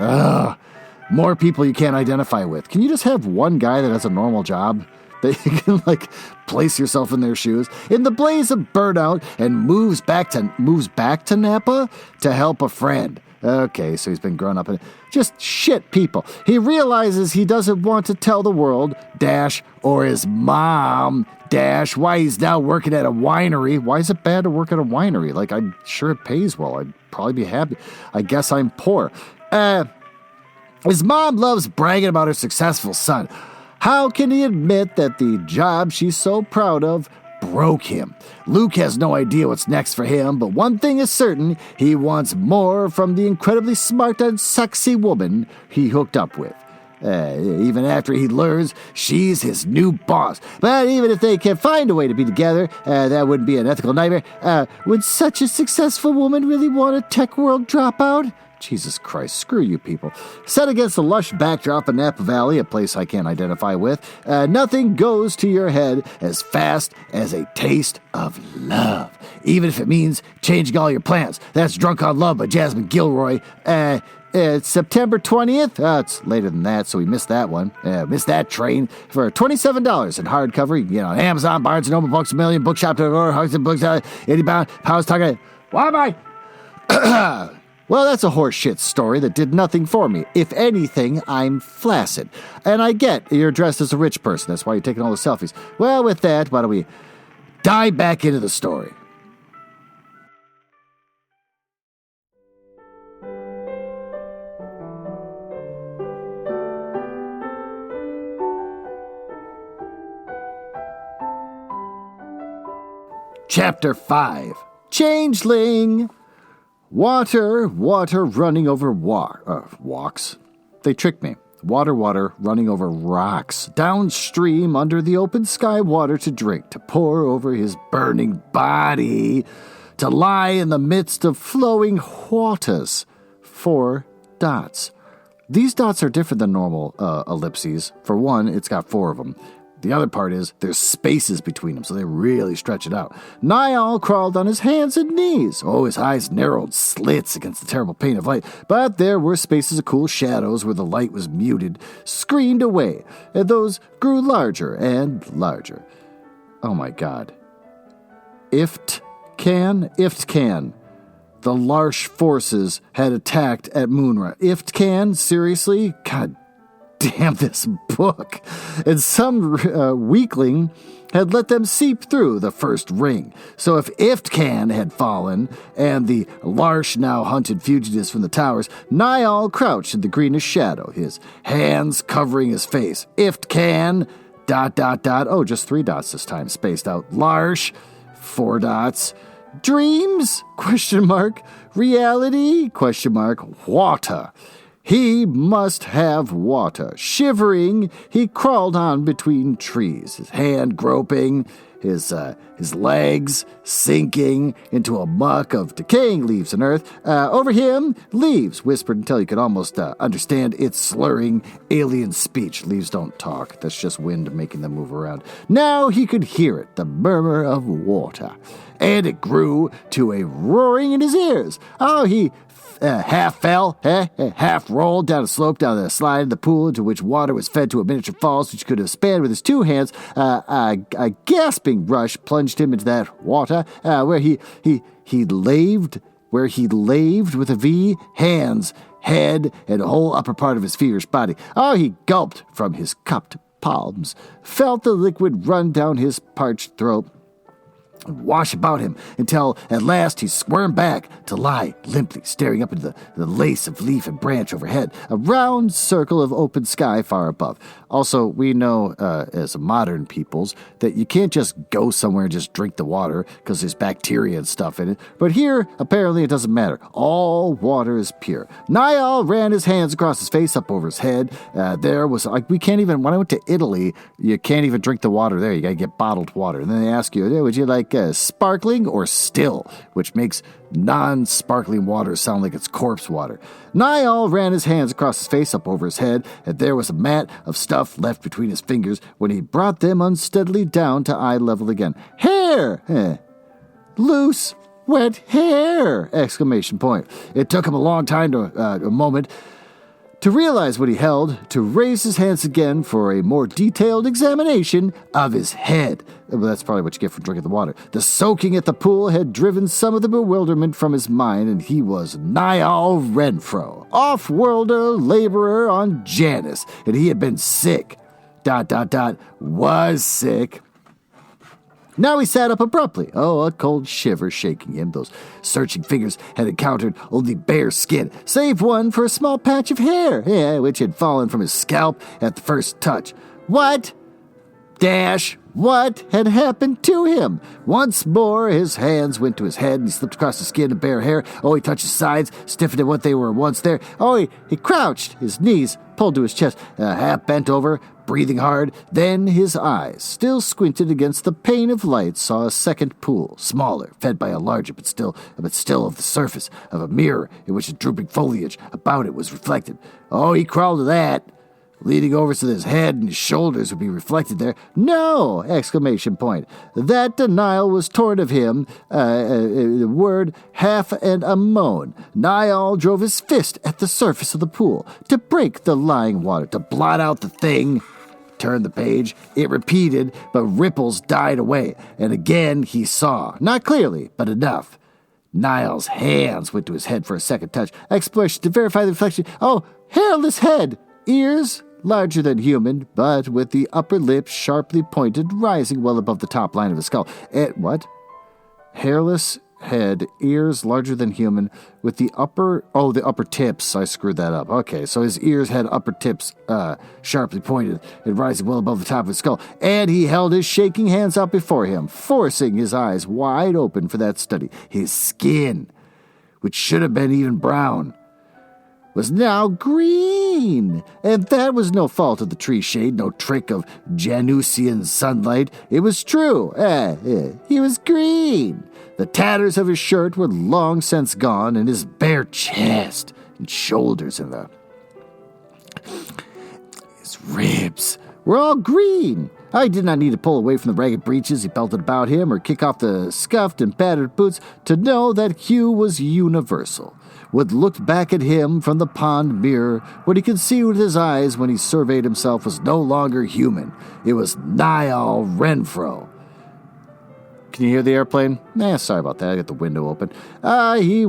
More people you can't identify with. Can you just have one guy that has a normal job? That you can, place yourself in their shoes. In the blaze of burnout, and moves back to Napa to help a friend. Okay, so he's been grown up in just shit people. He realizes he doesn't want to tell the world, or his mom, why he's now working at a winery. Why is it bad to work at a winery? I'm sure it pays well. I'd probably be happy. I guess I'm poor. His mom loves bragging about her successful son. How can he admit that the job she's so proud of broke him? Luke has no idea what's next for him, but one thing is certain, he wants more from the incredibly smart and sexy woman he hooked up with. Even after he learns she's his new boss. But even if they can find a way to be together, that wouldn't be an ethical nightmare. Would such a successful woman really want a tech world dropout? Jesus Christ, screw you people. Set against the lush backdrop of Napa Valley, a place I can't identify with, nothing goes to your head as fast as a taste of love. Even if it means changing all your plans. That's Drunk on Love by Jasmine Gilroy. It's September 20th. It's later than that, so we missed that one. Missed that train. For $27 in hardcover, you can get on Amazon, Barnes & Noble, Books A Million, Bookshop.org, Hugs and Books, IndieBound, Powers Talking. Why am I... Well, that's a horseshit story that did nothing for me. If anything, I'm flaccid. And I get you're dressed as a rich person. That's why you're taking all the selfies. Well, with that, why don't we dive back into the story? Chapter 5. Changeling. Water running over walks. They tricked me. Water running over rocks. Downstream under the open sky water to drink, to pour over his burning body, to lie in the midst of flowing waters. 4 dots. These dots are different than normal ellipses. For one, it's got 4 of them. The other part is there's spaces between them, so they really stretch it out. Niall crawled on his hands and knees. His eyes narrowed slits against the terrible pain of light. But there were spaces of cool shadows where the light was muted, screened away, and those grew larger and larger. Oh my God. Iftcan. The Larsh forces had attacked at Moonra. Iftcan? Seriously? God damn this book. And some weakling had let them seep through the first ring. So if Iftcan had fallen, and the Larsh now hunted fugitives from the towers, Niall crouched in the greenish shadow, his hands covering his face. Iftcan, ... just 3 dots this time, spaced out. Larsh, 4 dots. Dreams? ? Reality? ? Water. He must have water. Shivering, he crawled on between trees, his hand groping, his legs sinking into a muck of decaying leaves and earth. Over him, leaves whispered until you could almost understand its slurring alien speech. Leaves don't talk. That's just wind making them move around. Now he could hear it, the murmur of water. And it grew to a roaring in his ears. Oh, he half fell, half rolled down a slope, down the slide in the pool into which water was fed to a miniature falls, which could have spanned with his two hands. A gasping rush plunged him into that water, where he laved with a V, hands, head, and the whole upper part of his feverish body. Oh, he gulped from his cupped palms, felt the liquid run down his parched throat, and wash about him until at last he squirmed back to lie limply staring up into the lace of leaf and branch overhead, a round circle of open sky far above. Also, we know as modern peoples that you can't just go somewhere and just drink the water because there's bacteria and stuff in it. But here, apparently it doesn't matter. All water is pure. Niall ran his hands across his face up over his head. There was, like, we can't even, when I went to Italy, you can't even drink the water there. You got to get bottled water. And then they ask you, would you like sparkling or still, which makes non-sparkling water sound like it's corpse water. Niall ran his hands across his face up over his head, and there was a mat of stuff left between his fingers when he brought them unsteadily down to eye level again. Hair! Loose, wet hair! ! It took him a long time a moment to realize what he held, to raise his hands again for a more detailed examination of his head. Well, that's probably what you get for drinking the water. The soaking at the pool had driven some of the bewilderment from his mind, and he was Niall Renfro, off-worlder laborer on Janus, and he had been sick. ... was sick. Now he sat up abruptly. Oh, a cold shiver shaking him. Those searching fingers had encountered only bare skin, save one for a small patch of hair, which had fallen from his scalp at the first touch. What had happened to him? Once more, his hands went to his head, and he slipped across the skin of bare hair. Oh, he touched his sides, stiffened at what they were once there. Oh, he crouched, his knees pulled to his chest, half bent over, breathing hard. Then his eyes, still squinted against the pane of light, saw a second pool, smaller, fed by a larger, but still of the surface of a mirror in which the drooping foliage about it was reflected. Oh, he crawled to that, leaning over so that his head and his shoulders would be reflected there. No! ! That denial was torn of him, the word half and a moan. Niall drove his fist at the surface of the pool to break the lying water, to blot out the thing. Turned the page. It repeated, but ripples died away, and again he saw, not clearly, but enough. Niall's hands went to his head for a second touch. Exploration to verify the reflection. Oh, hairless head! Ears larger than human, but with the upper lip sharply pointed, rising well above the top line of his skull. What? Hairless head, ears larger than human, with the upper tips. I screwed that up. Okay, so his ears had upper tips, sharply pointed and rising well above the top of his skull. And he held his shaking hands out before him, forcing his eyes wide open for that study. His skin, which should have been even brown, was now green, and that was no fault of the tree shade, no trick of Janusian sunlight. It was true. He was green. The tatters of his shirt were long since gone, and his bare chest and shoulders and his ribs were all green. I did not need to pull away from the ragged breeches he belted about him or kick off the scuffed and battered boots to know that hue was universal. What looked back at him from the pond mirror, what he could see with his eyes when he surveyed himself, was no longer human. It was Niall Renfro. Can you hear the airplane? Sorry about that. I got the window open. He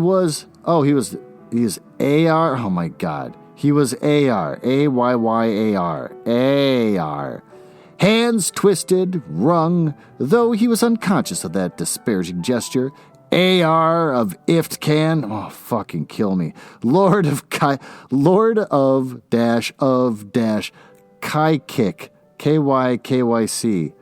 is AR. Oh my God. He was AR. AYYAR. AR. Hands twisted, wrung, though he was unconscious of that disparaging gesture. AR of Iftcan. Oh, fucking kill me. Lord of Kykick. KYKYC.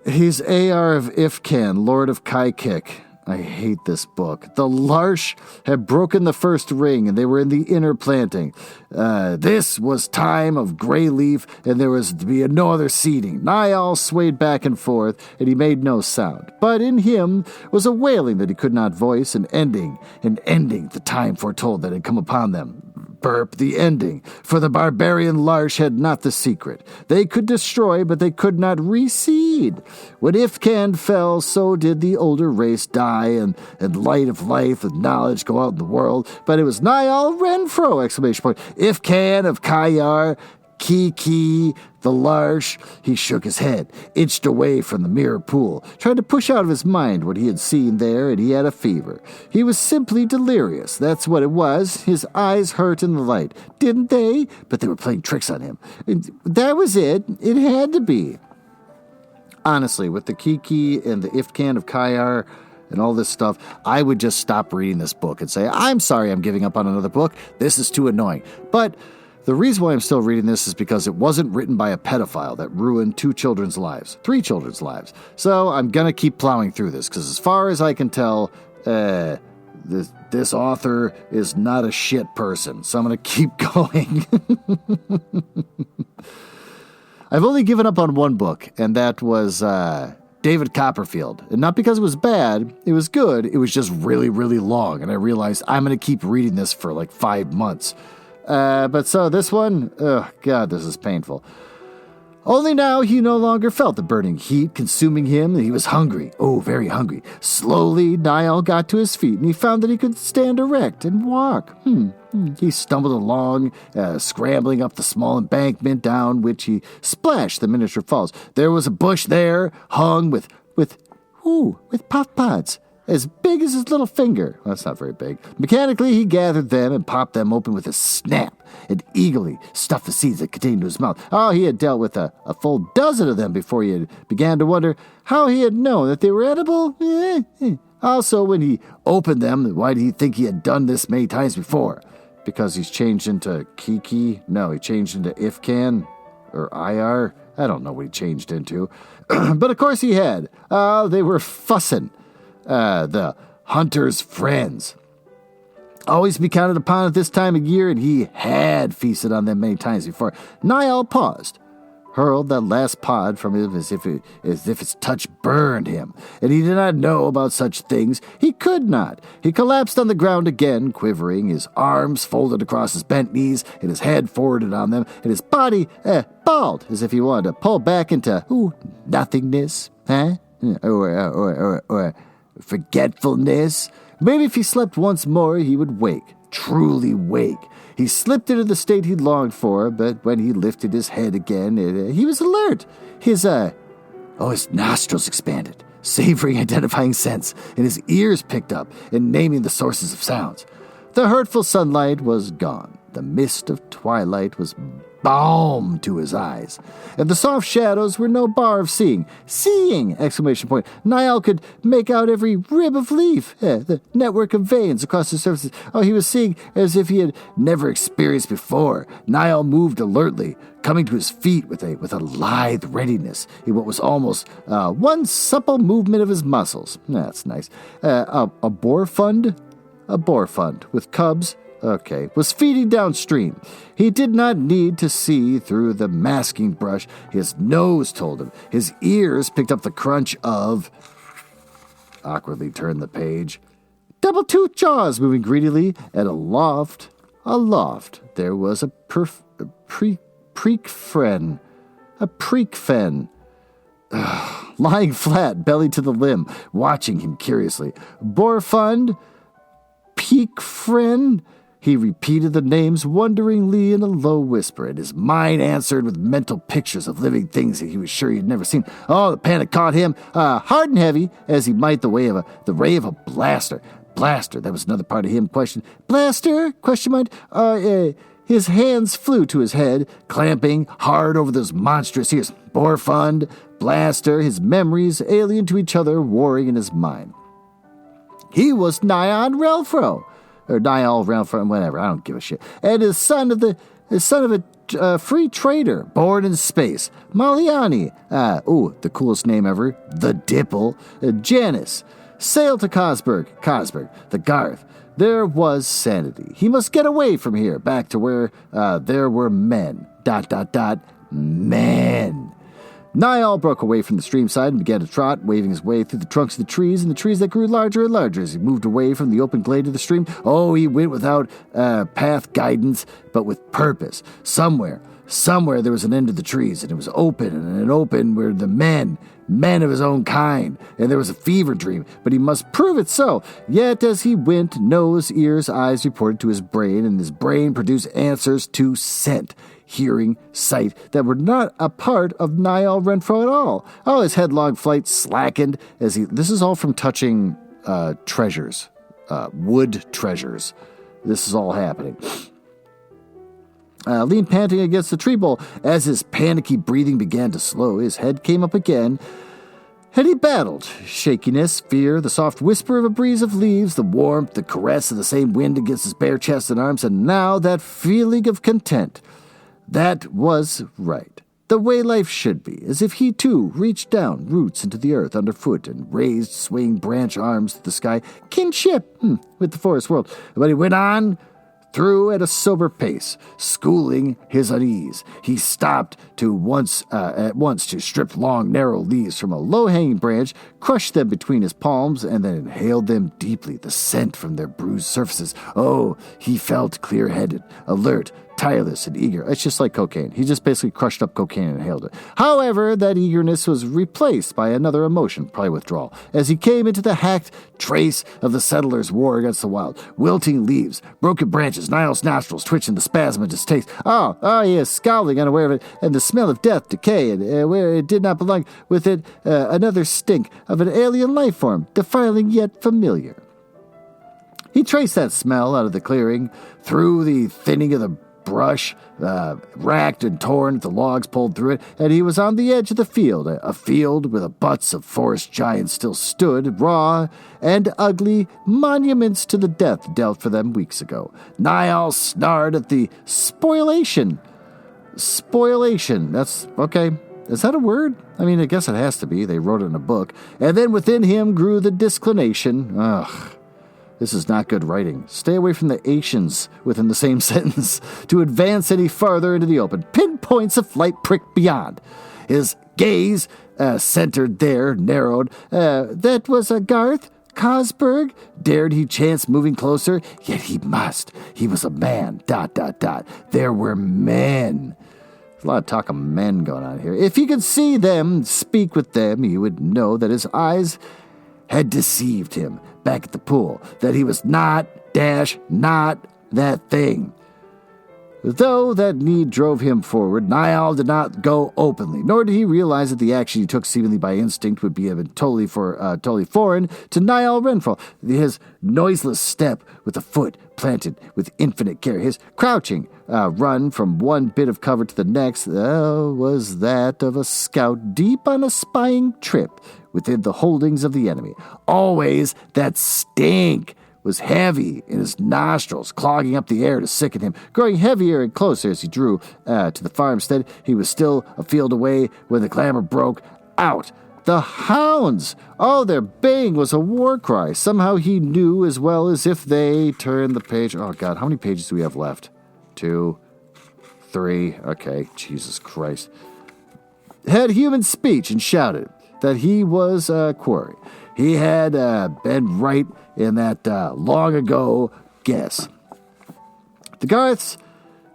He's AR of Ifkan, Lord of Kykick. I hate this book. The Larch had broken the first ring, and they were in the inner planting. This was time of gray leaf, and there was to be no other seeding. Niall swayed back and forth, and he made no sound. But in him was a wailing that he could not voice, an ending, the time foretold that had come upon them. Burp, the ending, for the barbarian Larch had not the secret. They could destroy, but they could not reseed. When Ifkan fell, so did the older race die, and light of life and knowledge go out in the world. But it was Niall Renfro! Ifkan of Kayar, Kiki, the Larch. He shook his head, inched away from the mirror pool, tried to push out of his mind what he had seen there, and he had a fever. He was simply delirious. That's what it was. His eyes hurt in the light. Didn't they? But they were playing tricks on him. And that was it. It had to be. Honestly, with the Kiki and the Ifkan of Kayar and all this stuff, I would just stop reading this book and say, I'm sorry I'm giving up on another book. This is too annoying. But the reason why I'm still reading this is because it wasn't written by a pedophile that ruined 3 children's lives. So I'm going to keep plowing through this, because as far as I can tell, this author is not a shit person. So I'm going to keep going. I've only given up on one book, and that was David Copperfield. And not because it was bad, it was good. It was just really, really long. And I realized I'm going to keep reading this for like 5 months. But so this one, oh God, this is painful. Only now he no longer felt the burning heat consuming him, and he was hungry. Oh, very hungry. Slowly, Niall got to his feet, and he found that he could stand erect and walk. He stumbled along, scrambling up the small embankment down which he splashed the miniature falls. There was a bush there, hung with puff pods, as big as his little finger. Well, that's not very big. Mechanically, he gathered them and popped them open with a snap, and eagerly stuffed the seeds that contained into his mouth. Oh, he had dealt with a full dozen of them before he had began to wonder how he had known that they were edible. Also, when he opened them, why did he think he had done this many times before? Because he's changed into Kiki? No, he changed into Ifkan or IR. I don't know what he changed into. But of course he had. They were fussing. The hunter's friends. Always be counted upon at this time of year, and he had feasted on them many times before. Niall paused, hurled that last pod from him as if its touch burned him, and he did not know about such things. He could not. He collapsed on the ground again, quivering, his arms folded across his bent knees, and his head forwarded on them, and his body balled as if he wanted to pull back into nothingness, or forgetfulness. Maybe if he slept once more, he would wake, truly wake. He slipped into the state he longed for, but when he lifted his head again, he was alert. His nostrils expanded, savoring identifying scents, and his ears picked up and naming the sources of sounds. The hurtful sunlight was gone. The mist of twilight was balm to his eyes, and the soft shadows were no bar of seeing. Seeing! Exclamation point. Niall could make out every rib of leaf, the network of veins across the surfaces. Oh, he was seeing as if he had never experienced before. Niall moved alertly, coming to his feet with a lithe readiness in what was almost one supple movement of his muscles. That's nice. A boar fund? A boar fund with cubs. Okay, was feeding downstream. He did not need to see through the masking brush. His nose told him. His ears picked up the crunch of... Awkwardly turned the page. Double-toothed jaws moving greedily, and aloft, there was a preekfen. A preekfen. Lying flat, belly to the limb, watching him curiously. Borfund? Peekfren? He repeated the names wonderingly in a low whisper, and his mind answered with mental pictures of living things that he was sure he had never seen. Oh, the panic caught him, hard and heavy, as he might the ray of a blaster. Blaster, that was another part of him. Question. Blaster? Question mark. His hands flew to his head, clamping hard over those monstrous ears. Borfund, blaster, his memories alien to each other, warring in his mind. He was Niall Renfro. Or Niall Renfro, whatever, I don't give a shit. And his son of a free trader, born in space. Maliani, the coolest name ever, the Dipple, Janus. Sail to Cosberg, the Garth. There was sanity. He must get away from here, back to where there were men. ... Men. Niall broke away from the stream side and began to trot, waving his way through the trunks of the trees and the trees that grew larger and larger as he moved away from the open glade of the stream. Oh, he went without path guidance, but with purpose. Somewhere there was an end to the trees, and it was open, and open were the men of his own kind, and there was a fever dream, but he must prove it so. Yet as he went, nose, ears, eyes reported to his brain, and his brain produced answers to scent, hearing, sight, that were not a part of Niall Renfro at all. Oh, his headlong flight slackened as this is all from touching treasures, wood treasures. This is all happening. Leaned panting against the tree bole. As his panicky breathing began to slow, his head came up again, and he battled shakiness, fear, the soft whisper of a breeze of leaves, the warmth, the caress of the same wind against his bare chest and arms, and now that feeling of content. That was right. The way life should be, as if he too reached down, roots into the earth underfoot, and raised swaying branch arms to the sky, kinship with the forest world. But he went on through at a sober pace, schooling his unease. He stopped at once to strip long, narrow leaves from a low-hanging branch, crushed them between his palms, and then inhaled them deeply, the scent from their bruised surfaces. Oh, he felt clear-headed, alert, tireless and eager. It's just like cocaine. He just basically crushed up cocaine and inhaled it. However, that eagerness was replaced by another emotion, probably withdrawal, as he came into the hacked trace of the settlers' war against the wild. Wilting leaves, broken branches, Niall's nostrils twitching the spasm of distaste. Oh, he is scowling, unaware of it, and the smell of death, decay, and where it did not belong, with it another stink of an alien life form, defiling yet familiar. He traced that smell out of the clearing, through the thinning of the brush, racked and torn, the logs pulled through it, and he was on the edge of the field, a field where the butts of forest giants still stood, raw and ugly monuments to the death dealt for them weeks ago. Niall snarled at the spoliation. Spoliation, that's okay. Is that a word? I mean, I guess it has to be. They wrote it in a book. And then within him grew the disclination. Ugh. This is not good writing. Stay away from the Asians within the same sentence. To advance any farther into the open. Pinpoints of flight pricked beyond. His gaze, centered there, narrowed. That was a Garth? Cosberg? Dared he chance moving closer? Yet he must. He was a man. ... There were men. There's a lot of talk of men going on here. If he could see them, speak with them, he would know that his eyes had deceived him back at the pool, that he was not that thing. Though that need drove him forward, Niall did not go openly, nor did he realize that the action he took seemingly by instinct would be totally foreign to Niall Renfro. His noiseless step with a foot planted with infinite care, his crouching run from one bit of cover to the next, was that of a scout deep on a spying trip within the holdings of the enemy. Always that stink was heavy in his nostrils, clogging up the air to sicken him, growing heavier and closer as he drew to the farmstead. He was still a field away when the clamor broke out. The hounds! Oh, their baying was a war cry. Somehow he knew as well as if they turned the page. Oh, God, how many pages do we have left? 2, 3. Okay, Jesus Christ. Had human speech and shouted that he was a quarry. He had been right in that long ago guess. The Garths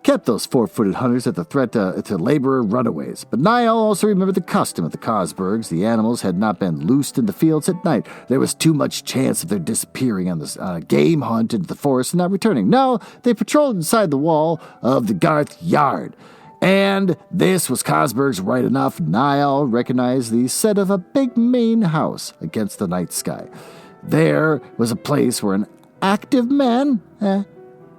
kept those 4-footed hunters at the threat to laborer runaways, but Niall also remembered the custom of the Cosbergs. The animals had not been loosed in the fields at night. There was too much chance of their disappearing on the game hunt into the forest and not returning. No, they patrolled inside the wall of the Garth yard. And this was Cosberg's right enough. Niall recognized the set of a big main house against the night sky. There was a place where an active man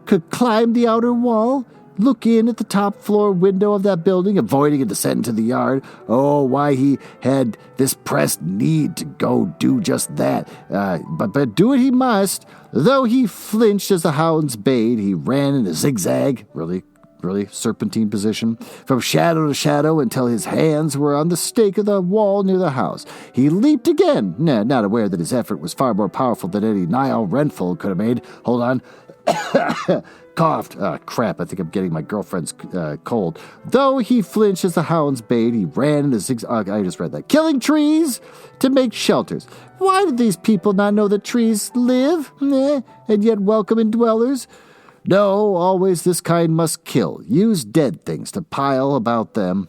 could climb the outer wall, look in at the top floor window of that building, avoiding a descent into the yard. Oh, why he had this pressed need to go do just that. But do it he must. Though he flinched as the hounds bayed, he ran in a zigzag, really really, serpentine position, from shadow to shadow until his hands were on the stake of the wall near the house. He leaped again, not aware that his effort was far more powerful than any Niall Renfrew could have made. Hold on. Coughed. Crap, I think I'm getting my girlfriend's cold. Though he flinched as the hounds bayed, he ran in a zigzag. I just read that. Killing trees to make shelters. Why did these people not know that trees live, and yet welcome indwellers? No, always this kind must kill. Use dead things to pile about them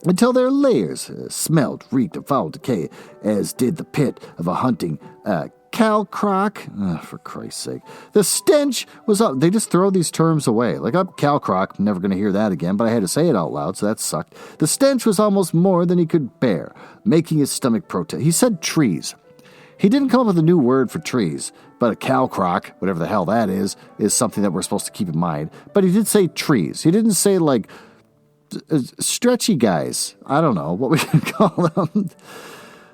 until their layers smelled, reeked of foul decay, as did the pit of a hunting Cal-croc. For Christ's sake. The stench was up. They just throw these terms away. Like, Cal-croc, never going to hear that again, but I had to say it out loud, so that sucked. The stench was almost more than he could bear, making his stomach protest. He said trees. He didn't come up with a new word for trees, but a Cal-croc, whatever the hell that is something that we're supposed to keep in mind. But he did say trees. He didn't say, like, stretchy guys. I don't know what we should call them.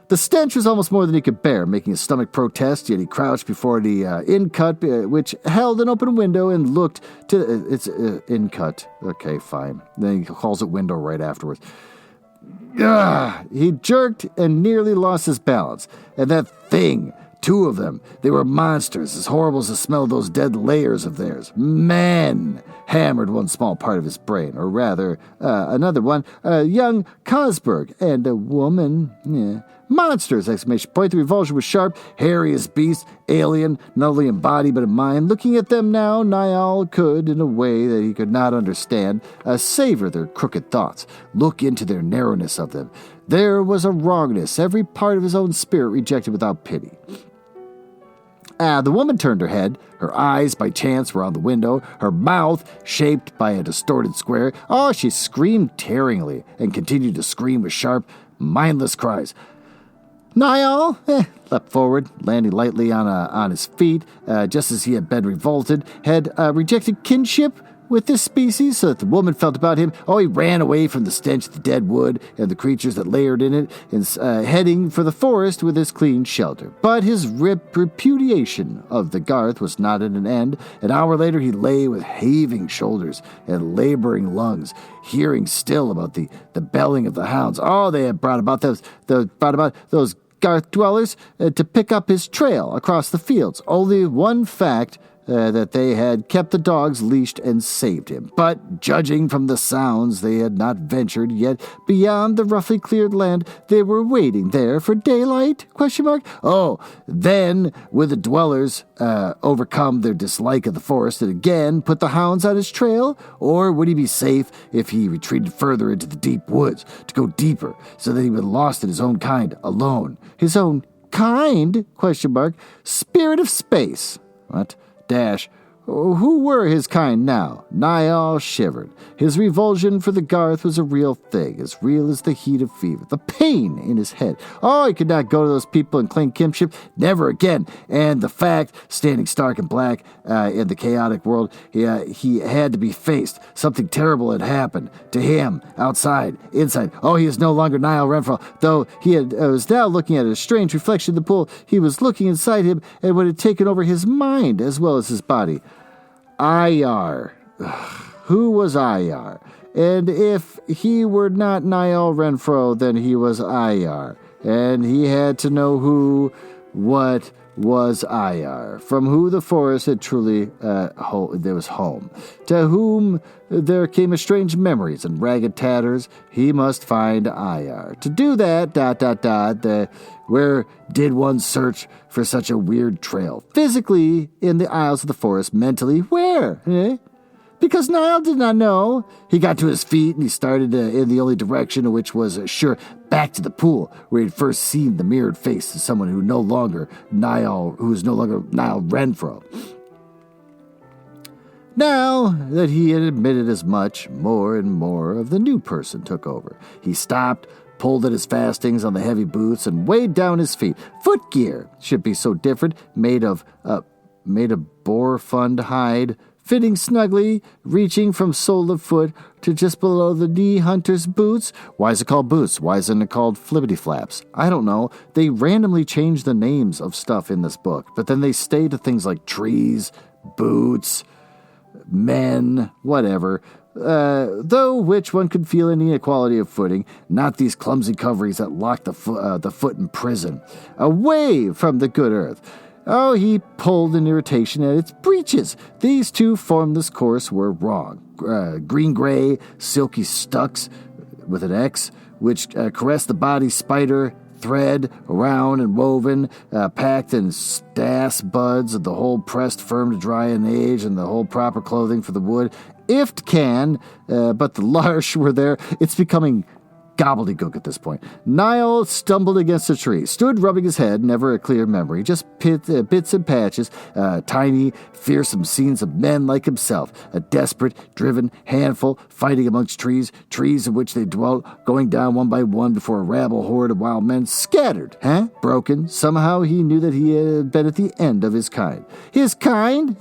The stench was almost more than he could bear, making his stomach protest, yet he crouched before the in-cut, which held an open window, and looked to... it's in-cut. Okay, fine. Then he calls it window right afterwards. He jerked and nearly lost his balance. And that thing, 2 of them, they were monsters, as horrible as the smell of those dead layers of theirs. Men! Hammered one small part of his brain, or rather, another one, young Cosberg, and a woman, Monsters! Exclamation point. The revulsion was sharp, hairy as beast, alien, not only in body but in mind. Looking at them now, Niall could, in a way that he could not understand, savor their crooked thoughts, look into their narrowness of them. There was a wrongness, every part of his own spirit rejected without pity. The woman turned her head. Her eyes, by chance, were on the window. Her mouth, shaped by a distorted square. Oh, she screamed tearingly, and continued to scream with sharp, mindless cries. Niall leapt forward, landing lightly on his feet, just as he had been revolted, had rejected kinship with this species, so that the woman felt about him. Oh, he ran away from the stench of the dead wood and the creatures that layered in it, and heading for the forest with his clean shelter. But his repudiation of the garth was not at an end. An hour later, he lay with heaving shoulders and laboring lungs, hearing still about the belling of the hounds. Oh, they had brought about those garth dwellers to pick up his trail across the fields. Only one fact, that they had kept the dogs leashed and saved him. But, judging from the sounds, they had not ventured yet beyond the roughly cleared land. They were waiting there for daylight? ? Oh, then would the dwellers overcome their dislike of the forest and again put the hounds on his trail? Or would he be safe if he retreated further into the deep woods, to go deeper, so that he would lost in his own kind, alone? His own kind? ? Spirit of space. What? Dash. Who were his kind now? Niall shivered. His revulsion for the garth was a real thing, as real as the heat of fever, the pain in his head. Oh, he could not go to those people and claim kinship, never again. And the fact, standing stark and black in the chaotic world, he had to be faced. Something terrible had happened to him, outside, inside. Oh, he is no longer Niall Renfrew, though he was now looking at a strange reflection in the pool. He was looking inside him, and what had taken over his mind as well as his body. Ayar. Who was Ayar? And if he were not Niall Renfrew, then he was Ayar. And he had to know what was Ayar, from who the forest had truly there was home, to whom there came a strange memories and ragged tatters. He must find Ayar. To do that, where did one search for such a weird trail? Physically, in the aisles of the forest. Mentally, where? Because Niall did not know. He got to his feet and he started in the only direction, which was sure back to the pool, where he had first seen the mirrored face of someone who was no longer Niall Renfrew. Now that he had admitted as much, more and more of the new person took over. He stopped, pulled at his fastings on the heavy boots, and weighed down his feet. Foot gear should be so different, made of boar fund hide, fitting snugly, reaching from sole of foot to just below the knee. Hunter's boots. Why is it called boots? Why isn't it called flippity flaps? I don't know. They randomly change the names of stuff in this book, but then they stay to things like trees, boots, men, whatever. though which one could feel any inequality of footing, not these clumsy coverings that lock the foot in prison, away from the good earth. Oh, he pulled in irritation at its breeches. These two formless course were wrong. Green-gray, silky stucks, with an X, which caressed the body's spider, thread, round and woven, packed in stas buds, the whole pressed firm to dry and age, and the whole proper clothing for the wood. If can, but the larch were there. It's becoming gobbledygook at this point. Niall stumbled against a tree, stood rubbing his head, never a clear memory, just bits and patches, tiny, fearsome scenes of men like himself, a desperate, driven handful, fighting amongst trees in which they dwelt, going down one by one before a rabble horde of wild men, scattered, broken. Somehow he knew that he had been at the end of his kind. His kind?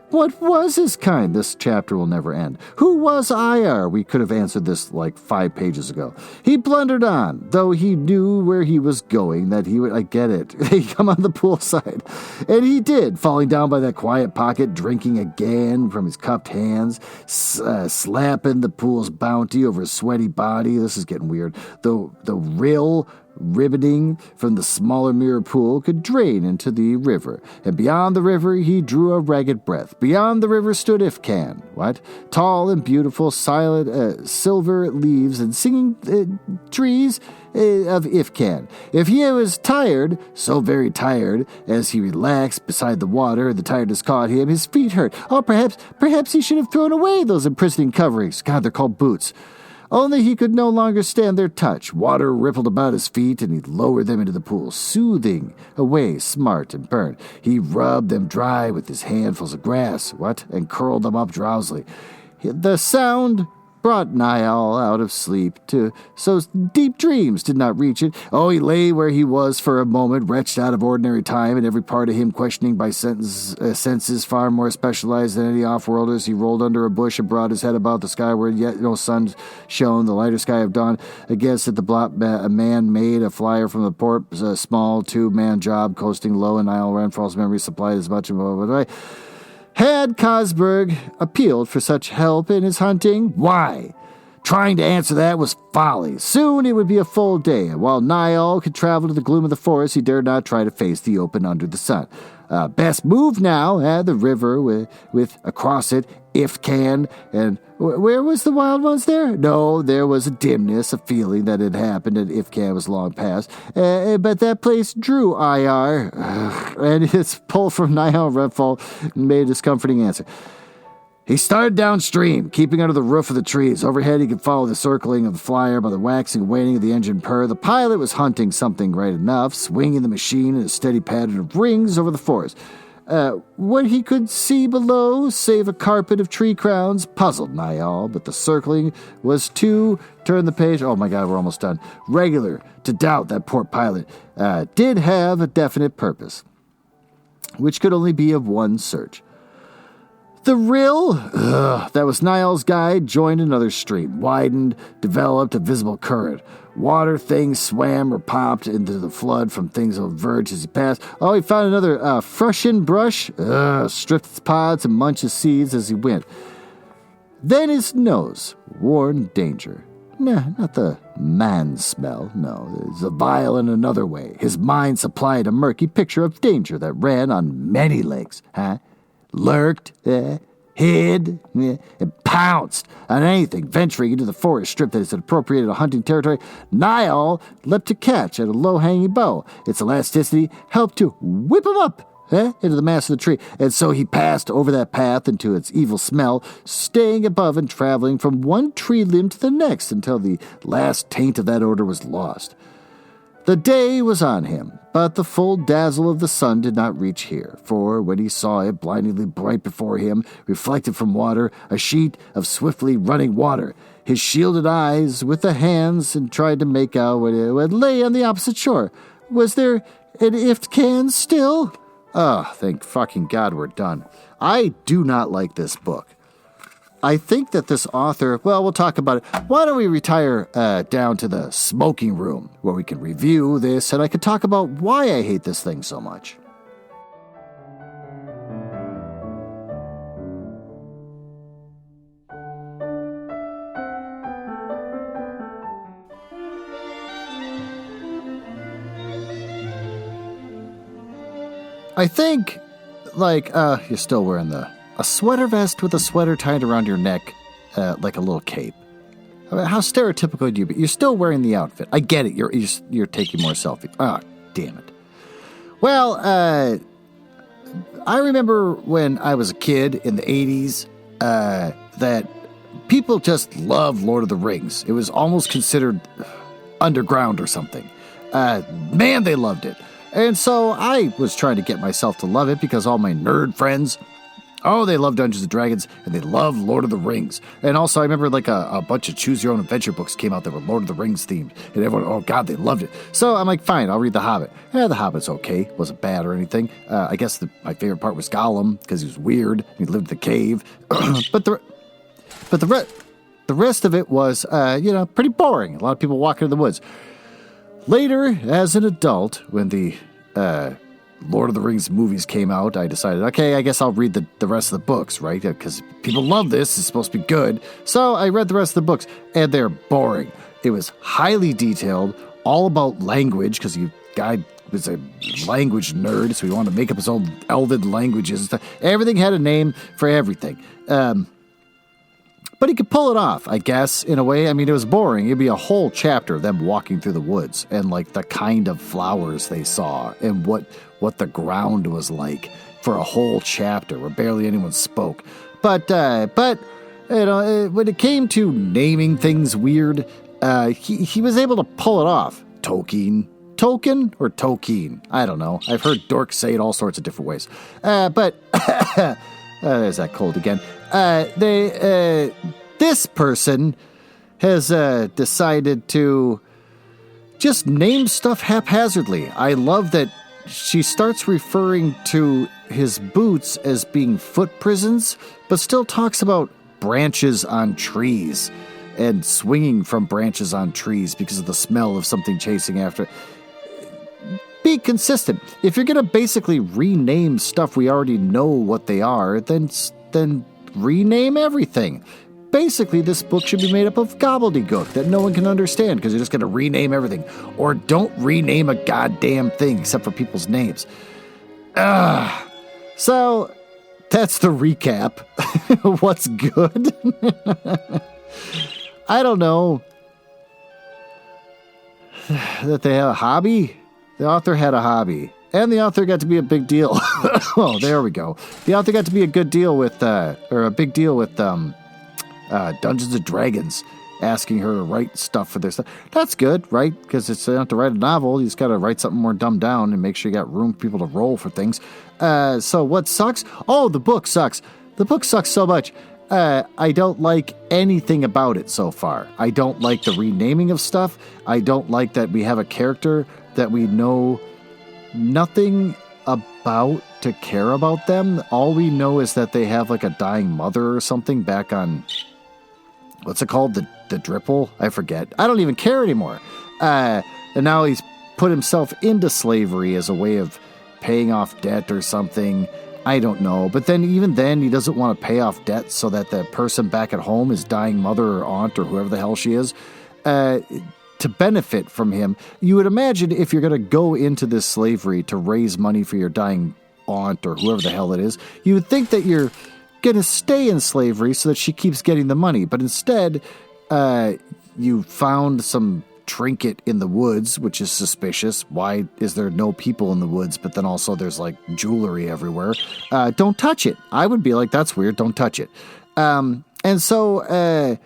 What was his kind? This chapter will never end. Who was IR? We could have answered this like 5 pages ago. He blundered on, though he knew where he was going, that he would, I get it, he'd come on the poolside. And he did, falling down by that quiet pocket, drinking again from his cupped hands, slapping the pool's bounty over his sweaty body. This is getting weird. The rill ribboning from the smaller mirror pool could drain into the river, and beyond the river he drew a ragged breath. Beyond the river stood Ifcan, tall and beautiful, silent, silver leaves and singing trees of Ifcan. If he was tired, so very tired, as he relaxed beside the water, the tiredness caught him, his feet hurt. Oh, perhaps he should have thrown away those imprisoning coverings. God, they're called boots. Only he could no longer stand their touch. Water rippled about his feet, and he lowered them into the pool, soothing away smart and burn. He rubbed them dry with his handfuls of grass, and curled them up drowsily. The sound brought Niall out of sleep, so deep dreams did not reach it. Oh, he lay where he was for a moment, wretched out of ordinary time, and every part of him questioning by senses far more specialized than any off-worlders. He rolled under a bush and brought his head about the skyward, yet no sun shone, the lighter sky of dawn. Against it, a man made a flyer from the port, a small 2-man job, coasting low, and Niall Renfall's memory supplied as much of Had Cosberg appealed for such help in his hunting? Why? Trying to answer that was folly. Soon it would be a full day, and while Niall could travel to the gloom of the forest, he dared not try to face the open under the sun. Best move now, the river with across it, if can, and where was the wild ones there? No, there was a dimness, a feeling that had happened, and Ifcan was long past. But that place drew IR, and his pull from Niall Redfall made a discomforting answer. He started downstream, keeping under the roof of the trees. Overhead, he could follow the circling of the flyer by the waxing and waning of the engine purr. The pilot was hunting something right enough, swinging the machine in a steady pattern of rings over the forest. What he could see below, save a carpet of tree crowns, puzzled Niall, but the circling was too, turn the page, oh my God, we're almost done, regular to doubt that poor pilot did have a definite purpose, which could only be of one search. The rill, that was Niall's guide, joined another stream, widened, developed a visible current. Water things swam or popped into the flood from things on the verge as he passed. Oh, he found another Fruscian brush, stripped its pods and munched its seeds as he went. Then his nose warned danger. Nah, not the man smell, no. It's a vile in another way. His mind supplied a murky picture of danger that ran on many legs, lurked, hid, and pounced on anything venturing into the forest strip that is appropriated a hunting territory. Niall leapt to catch at a low-hanging bough. Its elasticity helped to whip him up into the mass of the tree, and so he passed over that path into its evil smell, staying above and traveling from one tree limb to the next until the last taint of that odor was lost. The day was on him, but the full dazzle of the sun did not reach here, for when he saw it blindingly bright before him, reflected from water, a sheet of swiftly running water, his shielded eyes with the hands and tried to make out what lay on the opposite shore. Was there an Ifcan still? Oh, thank fucking God we're done. I do not like this book. I think that this author, well, we'll talk about it. Why don't we retire down to the smoking room where we can review this and I can talk about why I hate this thing so much. I think, like, you're still wearing a sweater vest with a sweater tied around your neck, like a little cape. I mean, how stereotypical do you be? You're still wearing the outfit. I get it. You're taking more selfies. Ah, damn it. Well, I remember when I was a kid in the 80s, that people just loved Lord of the Rings. It was almost considered underground or something. Man, they loved it. And so I was trying to get myself to love it because all my nerd friends, they love Dungeons & Dragons, and they love Lord of the Rings. And also, I remember like a bunch of choose-your-own-adventure books came out that were Lord of the Rings themed, and everyone, oh God, they loved it. So I'm like, fine, I'll read The Hobbit. The Hobbit's okay, wasn't bad or anything. I guess my favorite part was Gollum, because he was weird, and he lived in the cave. but the rest of it was, pretty boring. A lot of people walking in the woods. Later, as an adult, when the Lord of the Rings movies came out, I decided, okay, I guess I'll read the rest of the books, right? Because people love this. It's supposed to be good. So I read the rest of the books, and they're boring. It was highly detailed, all about language, because the guy was a language nerd, so he wanted to make up his own elven languages and stuff. Everything had a name for everything. But he could pull it off, I guess, in a way. I mean, it was boring. It'd be a whole chapter of them walking through the woods and, like, the kind of flowers they saw and what the ground was like for a whole chapter where barely anyone spoke. But when it came to naming things weird, he was able to pull it off. Token or Tolkien? I don't know. I've heard dorks say it all sorts of different ways. But there's that cold again. This person has decided to just name stuff haphazardly. I love that she starts referring to his boots as being foot prisons, but still talks about branches on trees and swinging from branches on trees because of the smell of something chasing after it. Be consistent. If you're going to basically rename stuff we already know what they are, then rename everything. Basically, this book should be made up of gobbledygook that no one can understand because you're just going to rename everything. Or don't rename a goddamn thing except for people's names. So, that's the recap. What's good? I don't know. That they have a hobby? The author had a hobby. And the author got to be a big deal. Oh, there we go. The author got to be a big deal with Dungeons & Dragons, asking her to write stuff for their stuff. That's good, right? Because you don't have to write a novel. You just got to write something more dumbed down and make sure you got room for people to roll for things. So what sucks? Oh, the book sucks. The book sucks so much. I don't like anything about it so far. I don't like the renaming of stuff. I don't like that we have a character that we know nothing about to care about them. All we know is that they have like a dying mother or something back on, what's it called? The Dripple? I forget. I don't even care anymore. And now he's put himself into slavery as a way of paying off debt or something. I don't know. But then even then, he doesn't want to pay off debt so that the person back at home, his dying mother or aunt or whoever the hell she is, to benefit from him. You would imagine if you're going to go into this slavery to raise money for your dying aunt or whoever the hell it is, you would think that you're going to stay in slavery so that she keeps getting the money. But instead, you found some trinket in the woods, which is suspicious. Why is there no people in the woods, but then also there's like jewelry everywhere? Don't touch it. I would be like, that's weird. Don't touch it. And so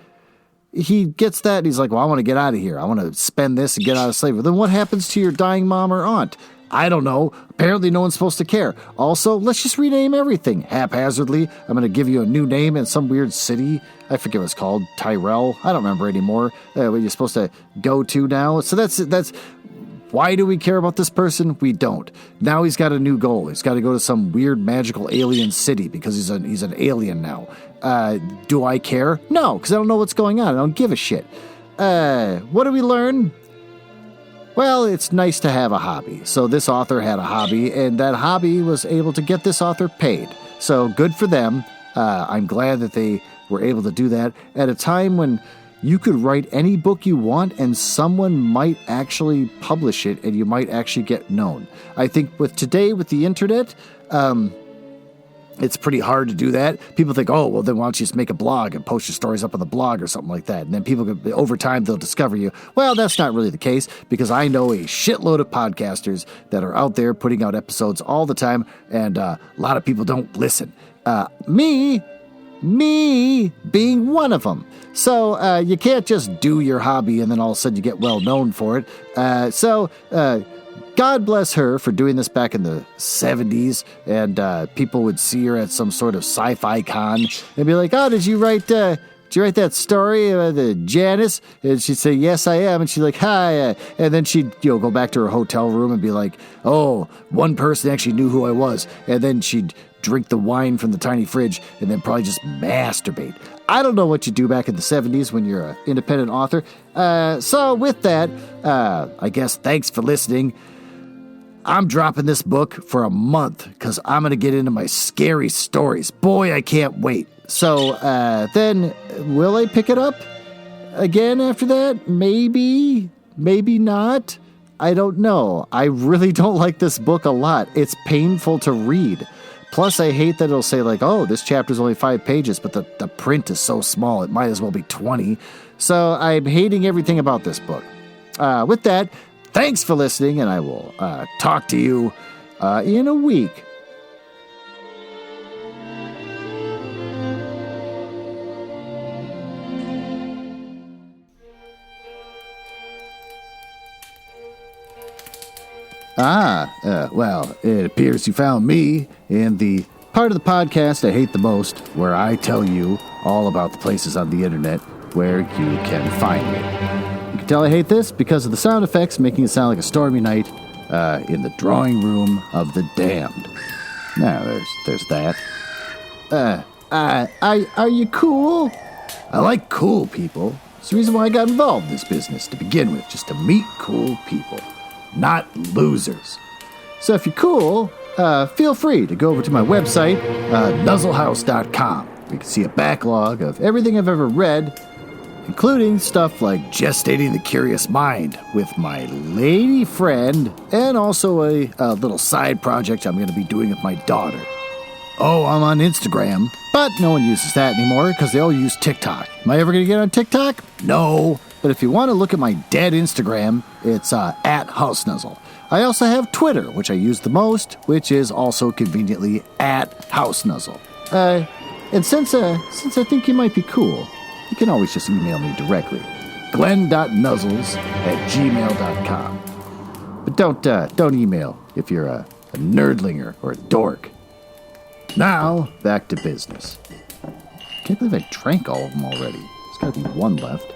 he gets that. And he's like, well, I want to get out of here. I want to spend this and get out of slavery. Then what happens to your dying mom or aunt? I don't know. Apparently no one's supposed to care. Also, let's just rename everything haphazardly. I'm going to give you a new name in some weird city. I forget what it's called. Tyrell. I don't remember anymore. Where you're supposed to go to now. So that's why do we care about this person? We don't. Now he's got a new goal. He's got to go to some weird magical alien city because he's an alien now. Do I care? No, because I don't know what's going on. I don't give a shit. What do we learn? Well, it's nice to have a hobby. So this author had a hobby, and that hobby was able to get this author paid. So good for them. I'm glad that they were able to do that at a time when, you could write any book you want and someone might actually publish it and you might actually get known. I think with the internet, it's pretty hard to do that. People think, oh, well, then why don't you just make a blog and post your stories up on the blog or something like that? And then people, over time, they'll discover you. Well, that's not really the case, because I know a shitload of podcasters that are out there putting out episodes all the time, and a lot of people don't listen. Me being one of them. So you can't just do your hobby and then all of a sudden you get well known for it. God bless her for doing this back in the 70s, and people would see her at some sort of sci-fi con and be like, oh, did you write that story, the Janus? And she'd say, yes, I am. And she's like, hi. And then she'd go back to her hotel room and be like, oh, one person actually knew who I was. And then she'd drink the wine from the tiny fridge and then probably just masturbate. I don't know what you do back in the 70s when you're an independent author. So with that, I guess thanks for listening. I'm dropping this book for a month because I'm going to get into my scary stories. Boy, I can't wait. So then will I pick it up again after that? Maybe not. I don't know. I really don't like this book a lot. It's painful to read. Plus, I hate that it'll say like, oh, this chapter's only 5 pages, but the print is so small, it might as well be 20. So I'm hating everything about this book. With that, thanks for listening, and I will talk to you in a week. Well, it appears you found me in the part of the podcast I hate the most, where I tell you all about the places on the internet where you can find me. You can tell I hate this because of the sound effects making it sound like a stormy night in the drawing room of the damned. Now, there's that. Are you cool? I like cool people. It's the reason why I got involved in this business to begin with, just to meet cool people, not losers. So if you're cool, feel free to go over to my website, nuzzlehouse.com. You can see a backlog of everything I've ever read, including stuff like Gestating the Curious Mind with my lady friend, and also a little side project I'm going to be doing with my daughter. Oh, I'm on Instagram, but no one uses that anymore because they all use TikTok. Am I ever going to get on TikTok? No. But if you want to look at my dead Instagram, it's at HouseNuzzle. I also have Twitter, which I use the most, which is also conveniently at HouseNuzzle. And since I think you might be cool, you can always just email me directly, glenn.nuzzles@gmail.com. But don't email if you're a nerdlinger or a dork. Now, back to business. Can't believe I drank all of them already. There's got to be one left.